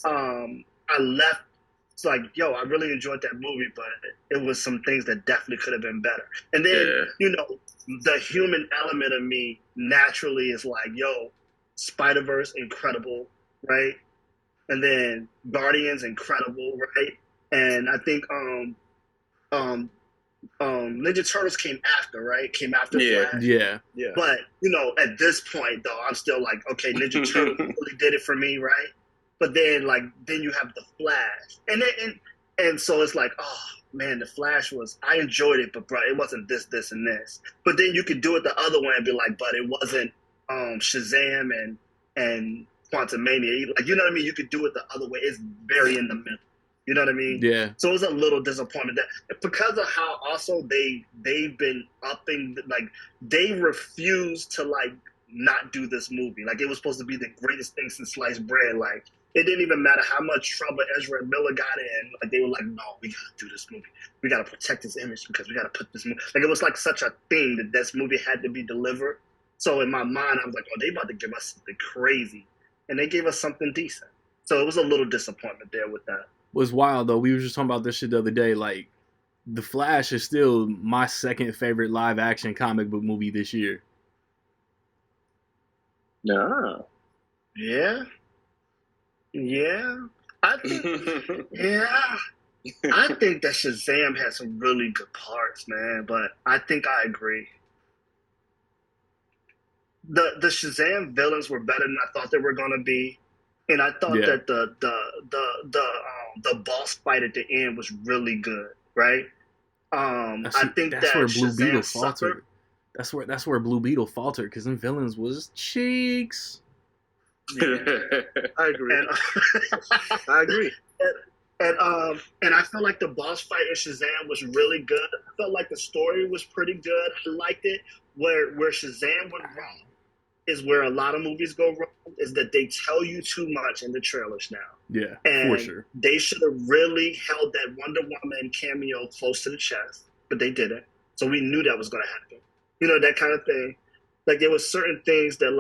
I left. It's like, yo, I really enjoyed that movie, but it was some things that definitely could have been better. And then, the human element of me naturally is like, yo, Spider-Verse, incredible, right? And then Guardians, incredible, right? And I think Ninja Turtles came after, right? Came after Flash. Yeah. But, at this point, though, I'm still like, okay, Ninja Turtles really did it for me, right? But then, then you have the Flash, and so it's like, oh man, the Flash I enjoyed it, but bro, it wasn't this, and this. But then you could do it the other way and be like, but it wasn't Shazam and Quantumania. Like, you know what I mean? You could do it the other way. It's very in the middle. You know what I mean? Yeah. So it was a little disappointed that because of how also they've been upping, like they refused to not do this movie. Like it was supposed to be the greatest thing since sliced bread. Like it didn't even matter how much trouble Ezra Miller got in. Like they were like, no, we gotta do this movie. We gotta protect his image because we gotta put this movie. Like it was like such a thing that this movie had to be delivered. So in my mind, I was like, oh, they about to give us something crazy, and they gave us something decent. So it was a little disappointment there with that. Was wild though. We were just talking about this shit the other day. Like, The Flash is still my second favorite live action comic book movie this year. No. Yeah. I think. Yeah. I think that Shazam had some really good parts, man. But I think I agree. The Shazam villains were better than I thought they were gonna be. And I thought that the boss fight at the end was really good, right? I think that's that where Blue Shazam Beetle suffered. faltered. That's where Blue Beetle faltered because them villains was cheeks. Yeah, I agree. I agree. And I felt like the boss fight in Shazam was really good. I felt like the story was pretty good. I liked it. Where Shazam went wrong is where a lot of movies go wrong, is that they tell you too much in the trailers now. Yeah, and for sure. They should have really held that Wonder Woman cameo close to the chest, but they didn't. So we knew that was going to happen. That kind of thing. Like there was certain things that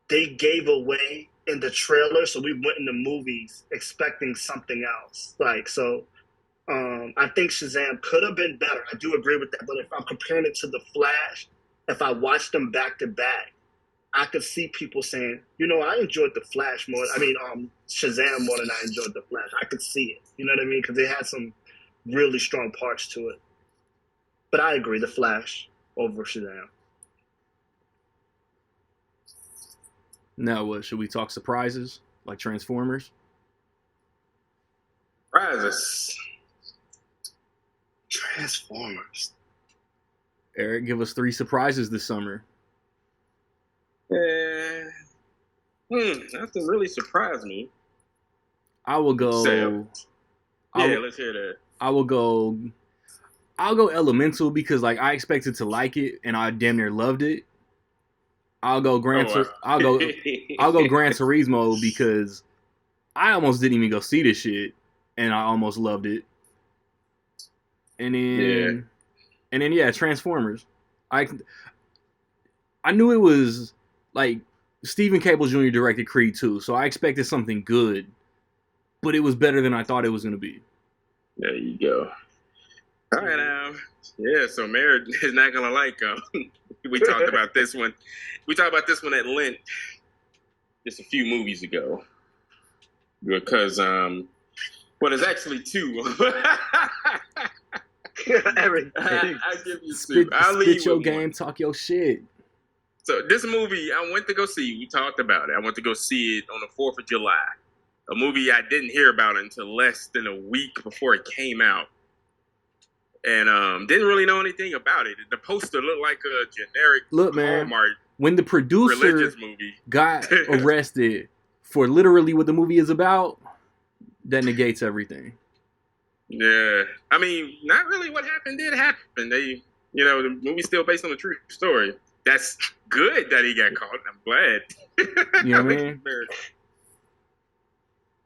they gave away in the trailer, so we went in the movies expecting something else. I think Shazam could have been better. I do agree with that. But if I'm comparing it to The Flash, if I watched them back to back, I could see people saying, I enjoyed The Flash more. I mean, Shazam more than I enjoyed The Flash. I could see it. You know what I mean? Because they had some really strong parts to it. But I agree, The Flash over Shazam. Now what? Should we talk surprises like Transformers? Transformers. Eric, give us 3 surprises this summer. Nothing really surprised me. I will go. Let's hear that. I'll go Elemental because I expected to like it and I damn near loved it. I'll go Gran Turismo because I almost didn't even go see this shit and I almost loved it. And then Transformers. I knew it was Stephen Cable Jr. directed Creed 2, so I expected something good, but it was better than I thought it was going to be. There you go. All right, so Merritt is not going to like we talked about this one. We talked about this one at Lent just a few movies ago because, there's actually 2. Everything. I give you 2. Spit your game, talk your shit. So this movie I went to go see, we talked about it. I went to go see it on the 4th of July. A movie I didn't hear about until less than a week before it came out. And didn't really know anything about it. The poster looked like a generic Hallmark when the producer religious movie got arrested for literally what the movie is about, that negates everything. Yeah. I mean, not really what happened did happen. The movie's still based on a true story. That's good that he got caught. I'm glad. You know what I mean?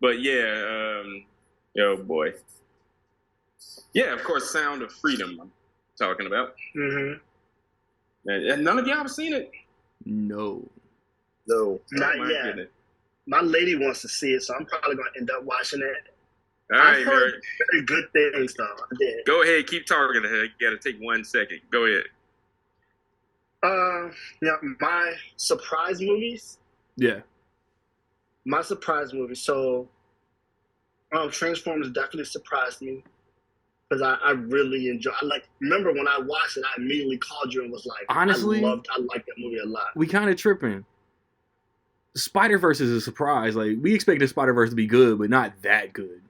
But oh boy. Yeah, of course, Sound of Freedom I'm talking about. Mm-hmm. And none of y'all have seen it? No. No. Not my yet. goodness. My lady wants to see it, so I'm probably gonna end up watching it. All I've right, heard Mary. very good things, though. I did. Go ahead, keep talking to her. You gotta take 1 second. Go ahead. Yeah, my surprise movies. Yeah. My surprise movie. So, Transformers definitely surprised me because I really enjoy. Remember when I watched it, I immediately called you and was like, Honestly, I liked that movie a lot. We kind of tripping. Spider-Verse is a surprise. Like, we expected Spider-Verse to be good, but not that good.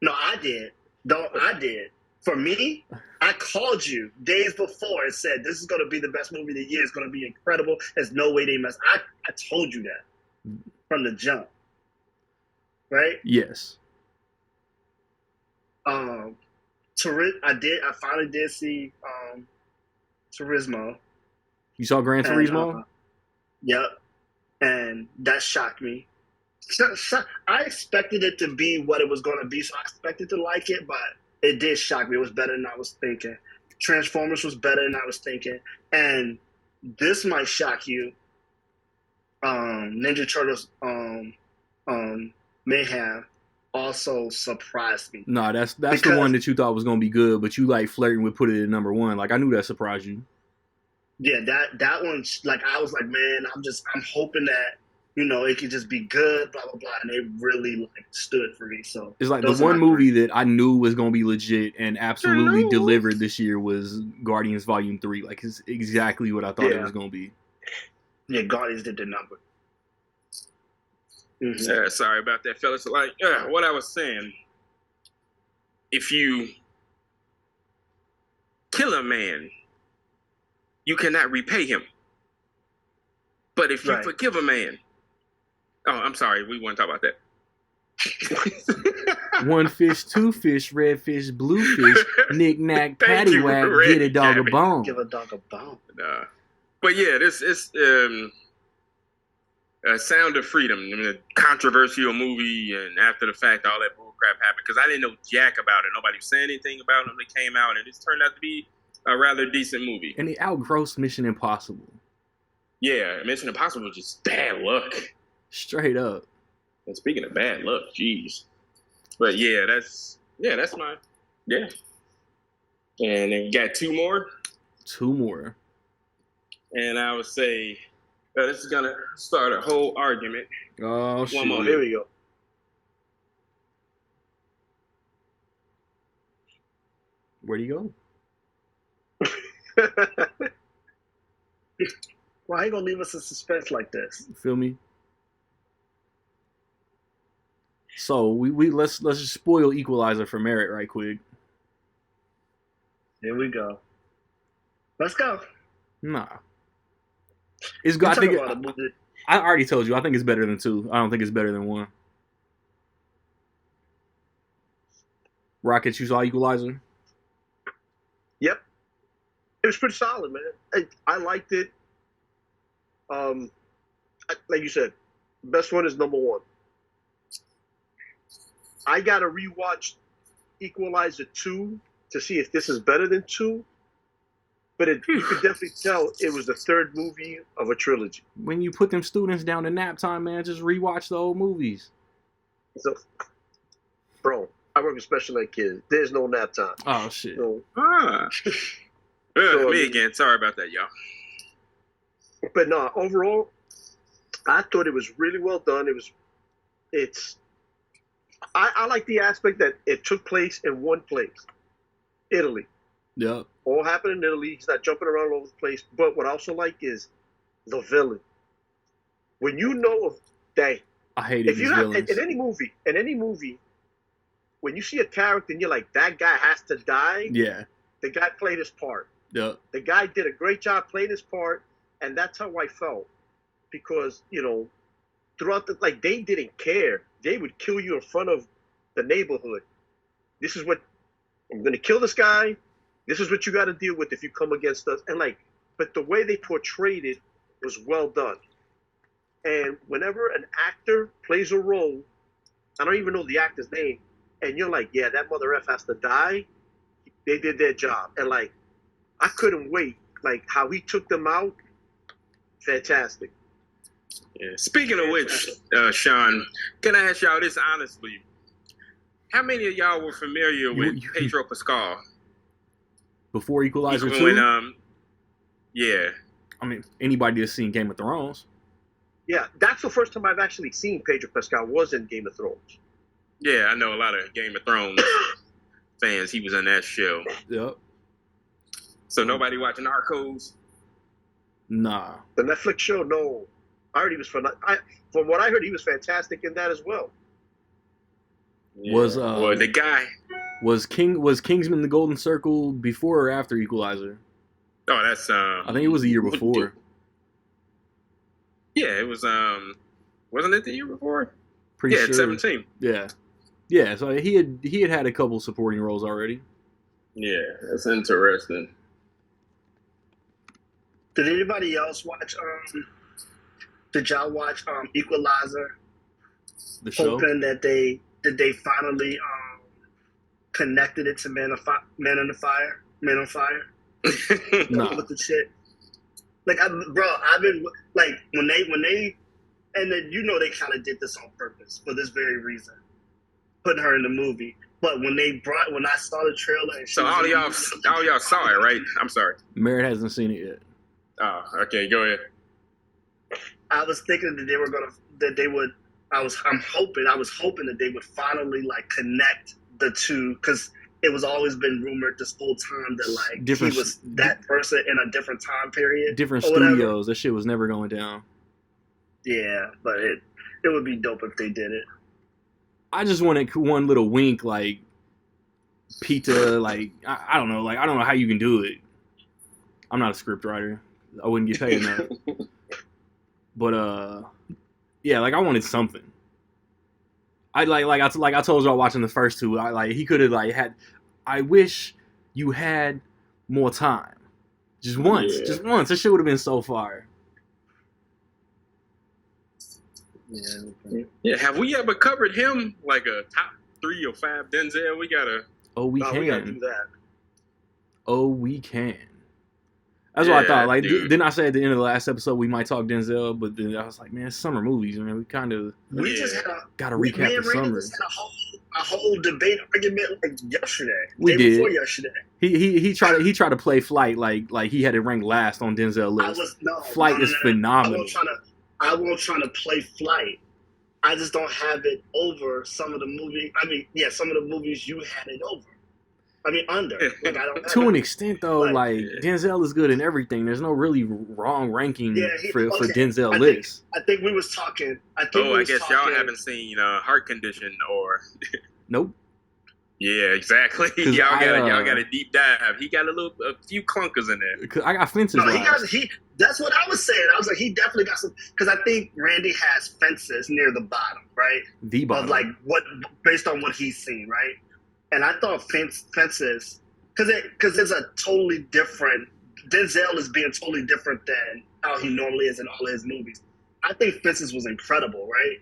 No, I did. Though I did. For me, I called you days before and said this is going to be the best movie of the year. It's going to be incredible. There's no way they mess. I told you that from the jump. Right? Yes. I finally did see Turismo. You saw Gran Turismo? Yep. And that shocked me. I expected it to be what it was going to be, so I expected to like it, but it did shock me. It was better than I was thinking. Transformers was better than I was thinking. And this might shock you. Ninja Turtles Mayhem also surprised me. No, that's the one that you thought was going to be good, but you like flirting with put it in number one. Like, I knew that surprised you. Yeah, that one, like, I was like, man, I'm hoping that, it could just be good, blah, blah, blah. And it really, like, stood for me. So it's like the one movie that I knew was going to be legit and absolutely delivered this year was Guardians Volume 3. Like, it's exactly what I thought it was going to be. Yeah, Guardians did the number. Mm-hmm. Sorry about that, fellas. Like, what I was saying, if you kill a man, you cannot repay him. But if you forgive a man, I'm sorry, we want to talk about that. One fish, two fish, red fish, blue fish, knick-knack, paddywhack, get a dog a bone. Give a dog a bone. But yeah, this is Sound of Freedom, a controversial movie, and after the fact, all that bullcrap happened, because I didn't know jack about it. Nobody was saying anything about it when it came out, and it turned out to be a rather decent movie. And it outgrossed Mission Impossible. Yeah, Mission Impossible was just bad luck. Straight up. And speaking of bad luck, jeez. But yeah, that's my And then we got two more. And I would say this is gonna start a whole argument. Oh shit! One more. Here we go. Where'd he go? Why you gonna leave us in suspense like this? You feel me? So we let's just spoil Equalizer for Merritt right quick. Here we go. Let's go. Nah. It's good. I already told you. I think it's better than 2. I don't think it's better than 1. Rocket, you saw Equalizer? Yep. It was pretty solid, man. I liked it. Like you said, the best one is number 1. I got to rewatch Equalizer 2 to see if this is better than 2. But you could definitely tell it was the third movie of a trilogy. When you put them students down to nap time, man, just rewatch the old movies. So, bro, I work with special ed kids. There's no nap time. Oh, shit. So, me again. Sorry about that, y'all. But no, overall, I thought it was really well done. I like the aspect that it took place in one place, Italy. Yep. All happened in Italy. He's not jumping around all over the place. But what I also like is the villain. When you know of that, I hated these villains. In any movie, when you see a character and you're like, that guy has to die. Yeah. The guy played his part. Yep. The guy did a great job playing his part, and that's how I felt. Because, throughout they didn't care. They would kill you in front of the neighborhood. This is what I'm going to kill this guy. This is what you got to deal with if you come against us. And but the way they portrayed it was well done. And whenever an actor plays a role, I don't even know the actor's name, and you're like, yeah, that mother F has to die. They did their job. And I couldn't wait like how he took them out, fantastic. Yeah. Speaking of which, Sean, can I ask y'all this honestly? How many of y'all were familiar with Pedro Pascal? Before Equalizer 2? When, yeah. I mean, anybody that's seen Game of Thrones. Yeah, that's the first time I've actually seen Pedro Pascal was in Game of Thrones. Yeah, I know a lot of Game of Thrones fans. He was in that show. Yep. So nobody watching Narcos? Nah. The Netflix show, no. I heard he was from what I heard, he was fantastic in that as well. Yeah. Was the guy was Kingsman the Golden Circle before or after Equalizer? Oh, that's I think it was the year before. Yeah, it was wasn't it the year before? Pretty yeah, sure. 17. Yeah. Yeah, so he had a couple supporting roles already. Yeah, that's interesting. Did anybody else watch did y'all watch Equalizer? The show? Hoping that they finally connected it to Man on Fire. Nah. With the shit. Like I've been like when they and then they kind of did this on purpose for this very reason, putting her in the movie. But when I saw the trailer, and so all y'all saw it, right? I'm sorry, Merritt hasn't seen it yet. Oh, okay, go ahead. I was thinking that I was hoping that they would finally like connect the two, because it was always been rumored this whole time that like he was that person in a different time period, different studios. That shit was never going down. Yeah, but it would be dope if they did it. I just wanted one little wink, like Pita, like I don't know, like I don't know how you can do it. I'm not a script writer. I wouldn't get paid enough. But yeah, like I wanted something. I I told y'all watching the first two. He could have like had. I wish you had more time. Just once. That shit would have been so fire. Yeah. Have we ever covered him like a top 3 or 5 Denzel? We gotta. Oh, we can. We gotta do that. Oh, we can. That's what I thought. Like, didn't I say at the end of the last episode we might talk Denzel? But then I was like, man, summer movies, man. We kind of just got to recap the summer. Just had a whole debate argument like yesterday. Before yesterday. He tried to play Flight like he had it ranked last on Denzel list. Flight is phenomenal. I won't try to play Flight. I just don't have it over some of the movies. I mean, yeah, some of the movies you had it over. I mean, under. Like, I don't to an extent, though, like Denzel is good in everything. There's no really wrong ranking for Denzel list. I think we was talking. I guess y'all haven't seen Heart Condition or. Nope. Yeah, exactly. Y'all got a deep dive. He got a few clunkers in there. I got Fences. No, that's what I was saying. I was like, he definitely got some. Because I think Randy has Fences near the bottom, right? The bottom. Of like based on what he's seen, right? And I thought Fences, because it's a totally different. Denzel is being totally different than how he normally is in all his movies. I think Fences was incredible, right?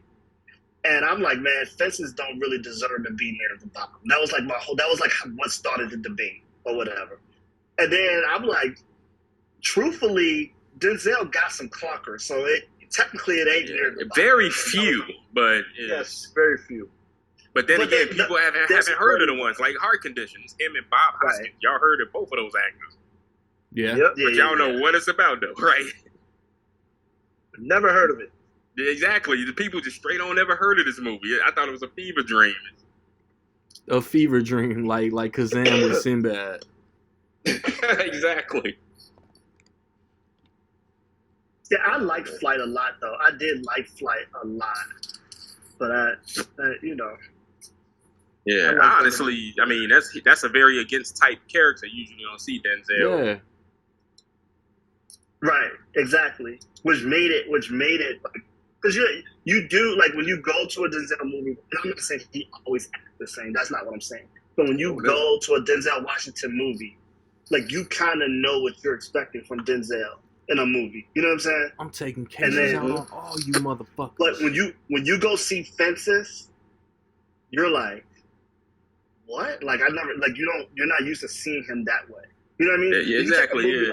And I'm like, man, Fences don't really deserve to be near the bottom. That was like what started the debate or whatever. And then I'm like, truthfully, Denzel got some clunkers, so technically it ain't near the bottom. Very few, but yes, very few. But then again, people haven't heard of the ones like Heart Conditions. Him and Bob Hoskins, right. Y'all heard of both of those actors. Yeah, but y'all know what it's about, though, right? Never heard of it. Exactly. The people just straight on never heard of this movie. I thought it was a fever dream. A fever dream, like Kazam with Sinbad. Exactly. Yeah, I liked Flight a lot, though. I did like Flight a lot, but Yeah, honestly, I mean that's a very against type character. You usually don't see Denzel. Yeah. Right. Exactly. Which made it because you do like when you go to a Denzel movie. And I'm not saying he always acts the same. That's not what I'm saying. But when you go to a Denzel Washington movie, like you kind of know what you're expecting from Denzel in a movie. You know what I'm saying? I'm taking cases out on all you motherfuckers. But when you go see Fences, you're like, what? Like you're not used to seeing him that way. You know what I mean? Yeah, exactly. Yeah.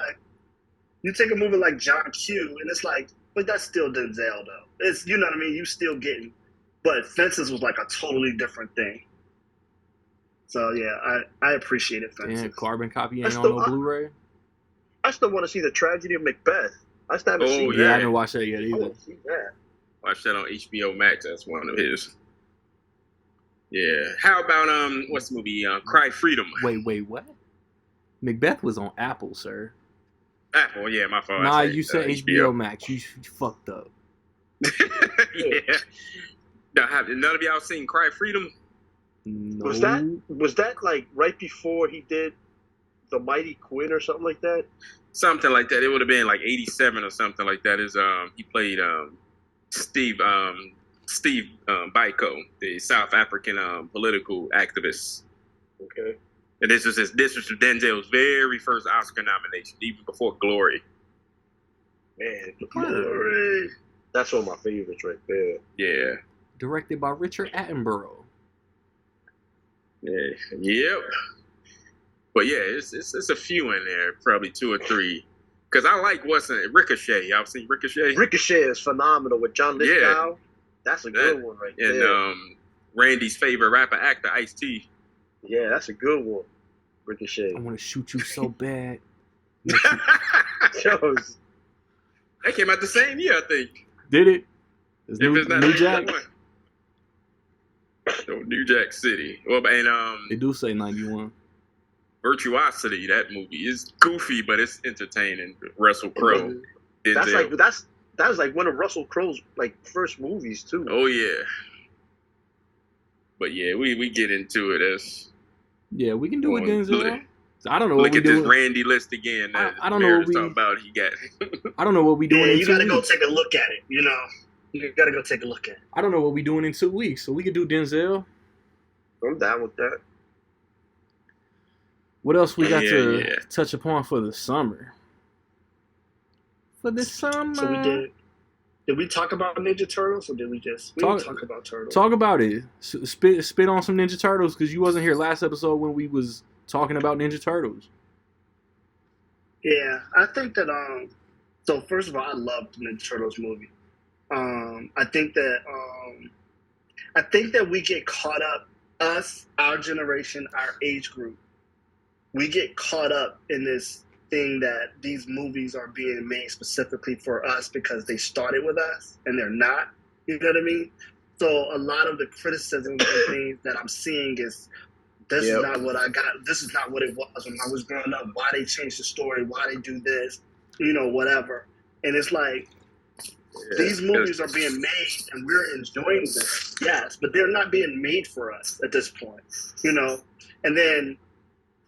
You take a movie like John Q, and it's like, but that's still Denzel though. It's you know what I mean. You still getting, but Fences was like a totally different thing. So yeah, I appreciated Fences. Damn, Carbon Copy I ain't on still- no Blu-ray. I still want to see the tragedy of Macbeth. I still haven't seen Yeah, that. I haven't watched that yet I either. want to see that. Watch that on HBO Max. That's one of his. Yeah. How about what's the movie? Cry Freedom. Wait, what? Macbeth was on Apple, sir. Apple. Yeah, my fault. Nah, I said, you said HBO Max. You fucked up. Yeah. Now, have none of y'all seen Cry Freedom? No. Was that like right before he did The Mighty Quinn or something like that? Something like that. It would have been like 87 or something like that. Is he played Steve Biko, the South African political activist. Okay. And this was Denzel's very first Oscar nomination, even before Glory. Man, Glory. that's one of my favorites right there. Yeah. Directed by Richard Attenborough. Yeah. Yep. But yeah, it's a few in there, probably 2 or 3. Because I like what's in it. Ricochet. Y'all seen Ricochet? Ricochet is phenomenal with John Lithgow. Yeah. That's a good one right And there. Randy's favorite rapper actor, Ice-T. Yeah, that's a good one. Ricochet. I want to shoot you so bad. Yo, That came out the same year, I think. Did it? It's If it's not New Jack. 91. So New Jack City. Well, and They do say 91. Virtuosity, that movie is goofy, but it's entertaining. Russell Crowe. that was like one of Russell Crowe's like first movies too. Oh yeah. But yeah, we get into it as Yeah, we can do it, Look- Denzel. I don't know what look we at this doing. Randy list again. That I don't know what Mayor's we- talking about. He got. I don't know what we doing Yeah, in you 2 gotta go weeks. take a look at it. You know, you gotta go take a look at it. I don't know what we doing in 2 weeks, so we could do Denzel. I'm down with that. What else we got to Yeah. touch upon for the summer? For the summer. So we did. Did we talk about Ninja Turtles or did we just Talk- didn't talk about Turtles? Talk about it. Spit on some Ninja Turtles because you wasn't here last episode when we was talking about Ninja Turtles. Yeah, I think that so first of all, I loved the Ninja Turtles movie. I think that we get caught up, us, our generation, our age group, we get caught up in this thing that these movies are being made specifically for us because they started with us and they're not. You know what I mean? So a lot of the criticism and things that I'm seeing is this Yep. is not what I got. This is not what it was when I was growing up. Why they changed the story? Why they do this? You know, whatever. And it's like these movies are being made and we're enjoying them. Yes, but they're not being made for us at this point. You know, and then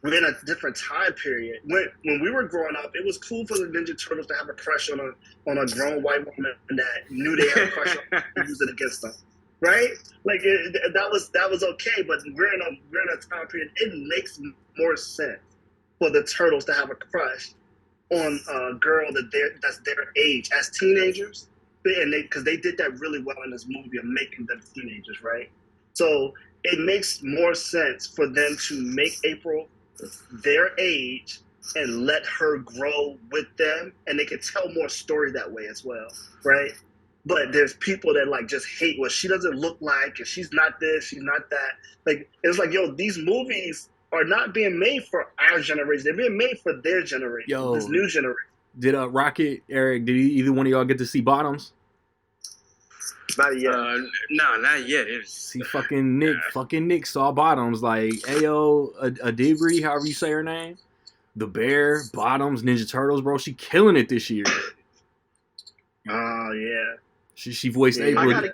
we're in a different time period. When we were growing up, it was cool for the Ninja Turtles to have a crush on a grown white woman that knew they had a crush on and use it against them, right? Like that was okay. But we're in a time period. It makes more sense for the Turtles to have a crush on a girl that's their age as teenagers, and because they did that really well in this movie of making them teenagers, right? So it makes more sense for them to make April their age and let her grow with them, and they can tell more story that way as well, right? But there's people that like just hate what she doesn't look like, and she's not this, she's not that. Like it's like, yo, these movies are not being made for our generation; they're being made for their generation, Yo. this new generation. Did Rocket, Eric, did either one of y'all get to see Bottoms? Not yet. No, not yet. It's See fucking Nick saw Bottoms, like Ayo Adibri, however you say her name. The Bear, Bottoms, Ninja Turtles, bro. She killing it this year. Oh yeah. She voiced Yeah, April.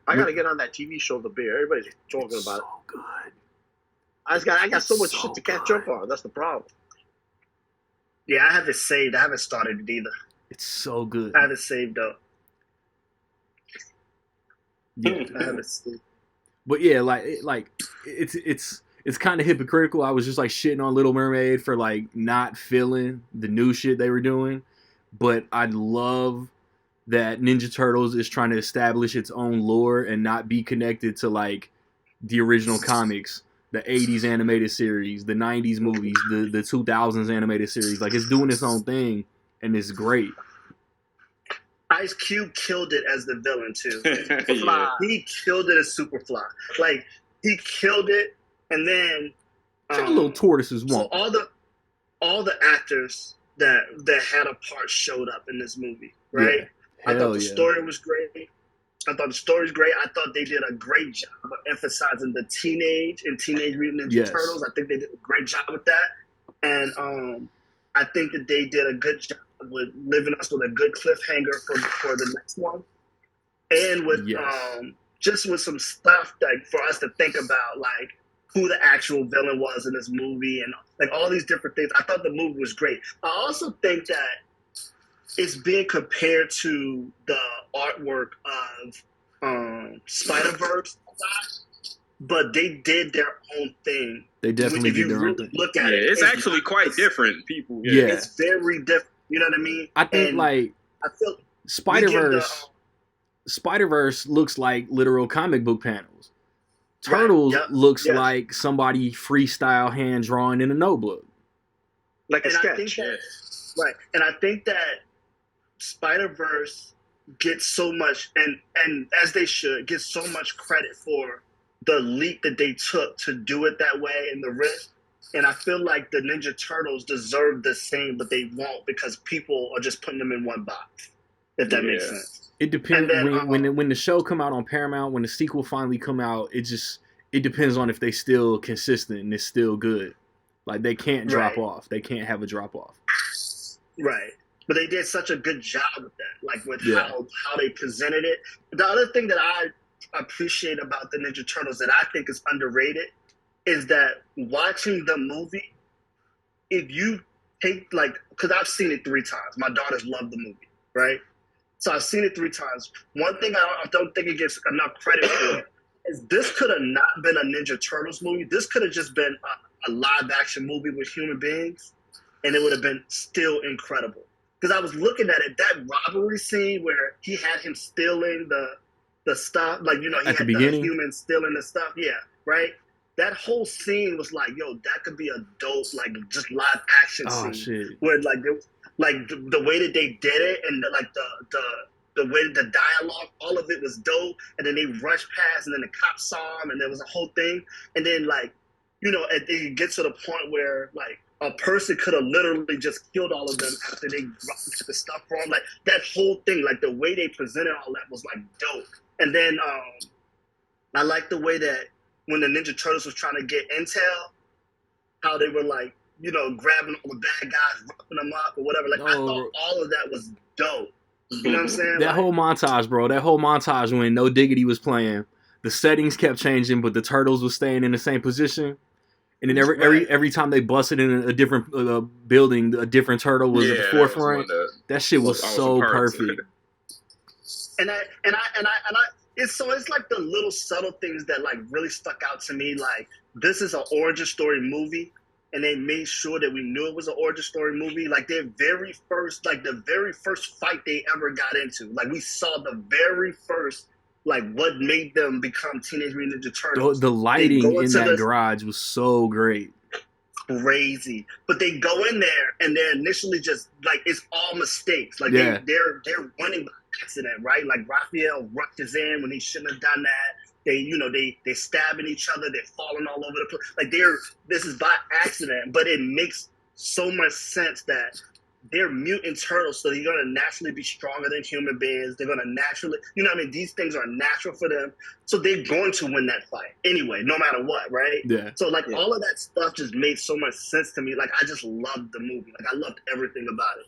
I gotta get on that TV show, The Bear. Everybody's talking It's about it. so good. I got so much so shit to catch good. up on. That's the problem. Yeah, I have it saved. I haven't started it either. It's so good. I have it saved up. Yeah. I have it saved. But yeah, it's kind of hypocritical. I was just like shitting on Little Mermaid for like not feeling the new shit they were doing, but I love that Ninja Turtles is trying to establish its own lore and not be connected to like the original comics, the 80s animated series, the 90s movies, the 2000s animated series. Like it's doing its own thing and it's great. Ice Cube killed it as the villain too. Yeah. He killed it as Superfly. Like he killed it, and then Tell little tortoises so won't. all the actors that had a part showed up in this movie, right? Yeah. I thought Hell the yeah. story was great. I thought the story was great. I thought they did a great job of emphasizing the Teenage Mutant Ninja Yes. Turtles. I think they did a great job with that. And I think that they did a good job with leaving us with a good cliffhanger for the next one. And with Yes. just with some stuff like for us to think about, like who the actual villain was in this movie and like all these different things. I thought the movie was great. I also think that it's being compared to the artwork of Spider-Verse, but they did their own thing. They definitely If did you their own really thing. look Yeah, at it, it's actually quite different, people. Yeah. It's very different. You know what I mean? I think And like I feel Spider-Verse looks like literal comic book panels. Turtles looks like somebody freestyle hand drawing in a notebook. Like a and I sketch. think that, right. And I think that Spider-Verse gets so much, and as they should, get so much credit for the leap that they took to do it that way in the rift. And I feel like the Ninja Turtles deserve the same, but they won't because people are just putting them in one box, if that makes sense. It depends And then, when the show come out on Paramount, when the sequel finally come out, it depends on if they still consistent and it's still good. Like they can't drop off. They can't have a drop off. Right. But they did such a good job with that, like with how they presented it. The other thing that I appreciate about the Ninja Turtles that I think is underrated is that watching the movie, if you take because I've seen it 3 times. My daughters love the movie, right? So I've seen it 3 times. One thing I don't think it gets enough credit for is this could have not been a Ninja Turtles movie. This could have just been a live action movie with human beings, and it would have been still incredible. Because I was looking at it, that robbery scene where he had him stealing the stuff, he At had the beginning? the humans stealing the stuff, right? That whole scene was like, yo, that could be a dope, just live action scene. Shit. Where the way that they did it and the way the dialogue, all of it was dope. And then they rushed past, and then the cops saw him, and there was a whole thing. And then it gets to the point where a person could have literally just killed all of them after they dropped the stuff for him. Like that whole thing, the way they presented all that was dope. And then I like the way that when the Ninja Turtles was trying to get intel, how they were grabbing all the bad guys, roughing them up or whatever. I thought all of that was dope. You know what I'm saying? That whole montage, bro. That whole montage when No Diggity was playing, the settings kept changing, but the turtles was staying in the same position. And then every time they busted in a different building, a different turtle was at the forefront. That shit was so perfect. And it's like the little subtle things that really stuck out to me. Like this is an origin story movie, and they made sure that we knew it was an origin story movie. Like the very first fight they ever got into. Like we saw the very first. What made them become Teenage Mutant Ninja Turtles. The lighting in that garage was so great. Crazy. But they go in there and they're initially just it's all mistakes. They're running by accident, right? Raphael rushes in when he shouldn't have done that. They stabbing each other, they're falling all over the place. This is by accident, but it makes so much sense that they're mutant turtles, so they're going to naturally be stronger than human beings. They're going to naturally, these things are natural for them. So they're going to win that fight anyway, no matter what, right? Yeah. So, all of that stuff just made so much sense to me. I just loved the movie. I loved everything about it.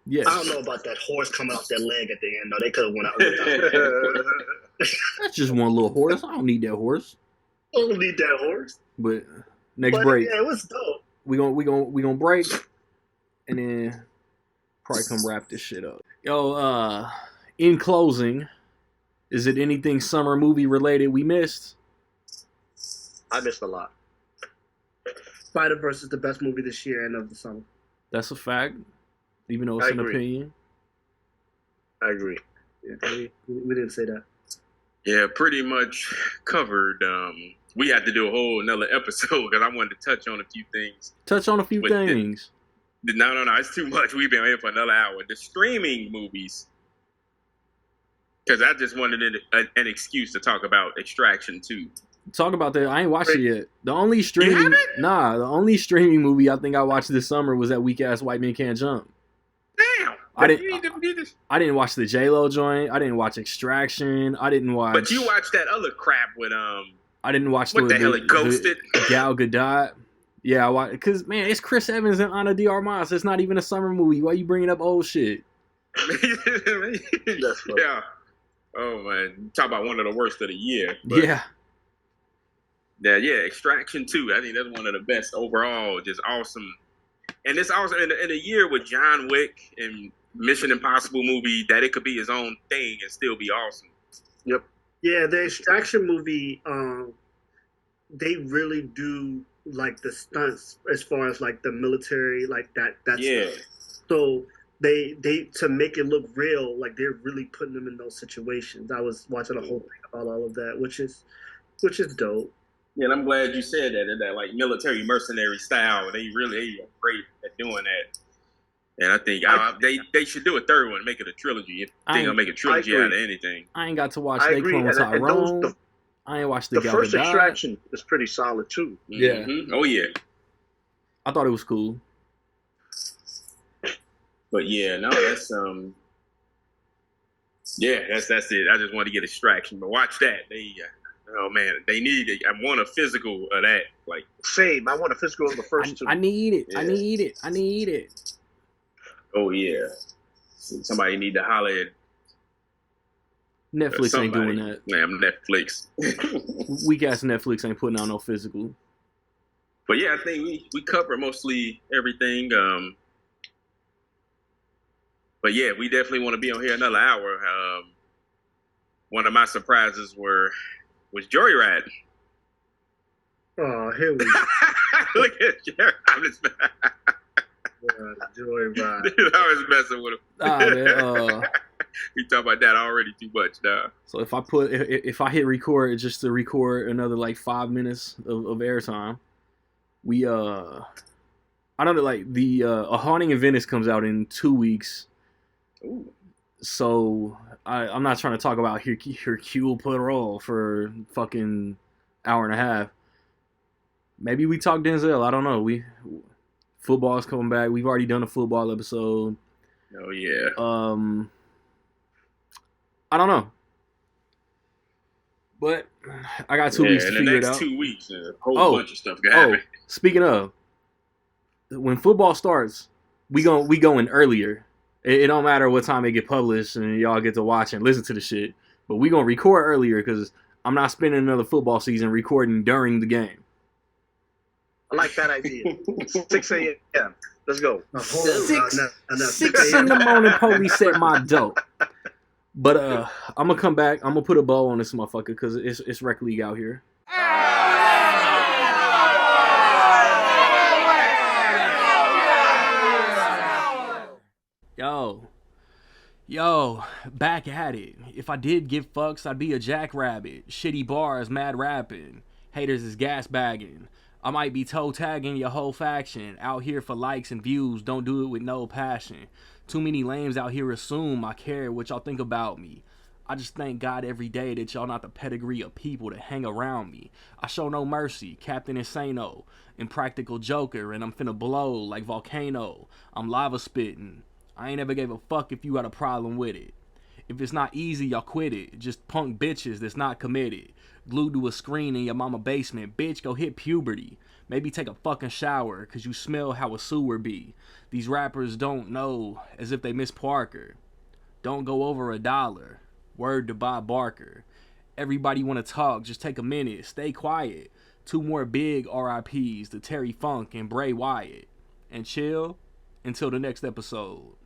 Yes. I don't know about that horse coming off their leg at the end, though. They could have went out without That's just one little horse. I don't need that horse. I don't need that horse. But next break. Yeah, it was dope. We gonna break, and then probably come wrap this shit up. Yo, in closing, is it anything summer movie related we missed? I missed a lot. Spider-Verse is the best movie this year and of the summer. That's a fact, even though it's an opinion. I agree. Yeah, we didn't say that. Yeah, pretty much covered we had to do a whole another episode because I wanted to touch on a few things. Touch on a few things. No, it's too much. We've been waiting for another hour. The streaming movies, because I just wanted an excuse to talk about Extraction 2. Talk about that. I ain't watched it yet. The only streaming movie I think I watched this summer was that weak ass White Men Can't Jump. Damn. I didn't watch the J-Lo joint. I didn't watch Extraction. I didn't watch. But you watched that other crap with I didn't watch what the hell it Ghosted. Gal Gadot. Yeah, I watched because man, it's Chris Evans and Ana de Armas. It's not even a summer movie. Why you bringing up old shit? Yeah. Oh man, talk about one of the worst of the year. Yeah. Yeah, Extraction 2. I think that's one of the best overall. Just awesome. And it's also in a year with John Wick and Mission Impossible movie that it could be his own thing and still be awesome. Yep. Yeah, the Extraction movie, they really do like the stunts as far as like the military, like that. Yeah. Stuff. So they to make it look real, like they're really putting them in those situations. I was watching a whole thing about all of that, which is dope. Yeah, and I'm glad you said that like military mercenary style. They are great at doing that. And I think they should do a third one, make it a trilogy. If they're going to make a trilogy out of anything. I ain't got to watch They Clone Tyrone. I ain't watched the first Extraction is pretty solid too. Yeah. Mm-hmm. Oh yeah. I thought it was cool. But yeah, no, that's that's it. I just wanted to get Extraction, but watch that. Oh man, they need it. I want a physical of that. Like same. I want a physical of the first two. I need it. Yeah. I need it. Oh yeah. Somebody need to holler at Netflix ain't doing that. Damn Netflix. Weak ass Netflix ain't putting out no physical. But yeah, I think we cover mostly everything. But yeah, we definitely want to be on here another hour. One of my surprises was Joyride. Oh, here we go. Look at Jerry. I'm just Joyride. I was messing with him. Man, we talk about that already too much now. So if I hit record just to record another like 5 minutes of airtime, we I don't know, like the A Haunting in Venice comes out in 2 weeks. Ooh. So I'm not trying to talk about Hercule Poirot for fucking hour and a half. Maybe we talk Denzel. I don't know. Football's coming back. We've already done a football episode. Oh yeah. I don't know. But I got 2 weeks to figure it out. 2 weeks, a whole bunch of stuff got happen. Speaking of, when football starts, we going earlier. It don't matter what time it get published and y'all get to watch and listen to the shit. But we gonna record earlier because I'm not spending another football season recording during the game. I like that idea. 6 a.m. Let's go. 6 in the morning, police set my dope. But I'm gonna come back. I'm gonna put a bow on this motherfucker because it's rec league out here. Yo, back at it. If I did give fucks, I'd be a jackrabbit. Shitty bars, mad rapping. Haters is gas bagging. I might be toe tagging your whole faction. Out here for likes and views, don't do it with no passion. Too many lames out here assume I care what y'all think about me. I just thank God every day that y'all not the pedigree of people that hang around me. I show no mercy, Captain Insano, Impractical Joker, and I'm finna blow like Volcano. I'm lava spitting. I ain't ever gave a fuck if you got a problem with it. If it's not easy, y'all quit it. Just punk bitches that's not committed. Glued to a screen in your mama basement. Bitch, go hit puberty. Maybe take a fucking shower, cause you smell how a sewer be. These rappers don't know, as if they miss Parker. Don't go over $1. Word to Bob Barker. Everybody wanna talk, just take a minute. Stay quiet. 2 more big RIPs to Terry Funk and Bray Wyatt. And chill until the next episode.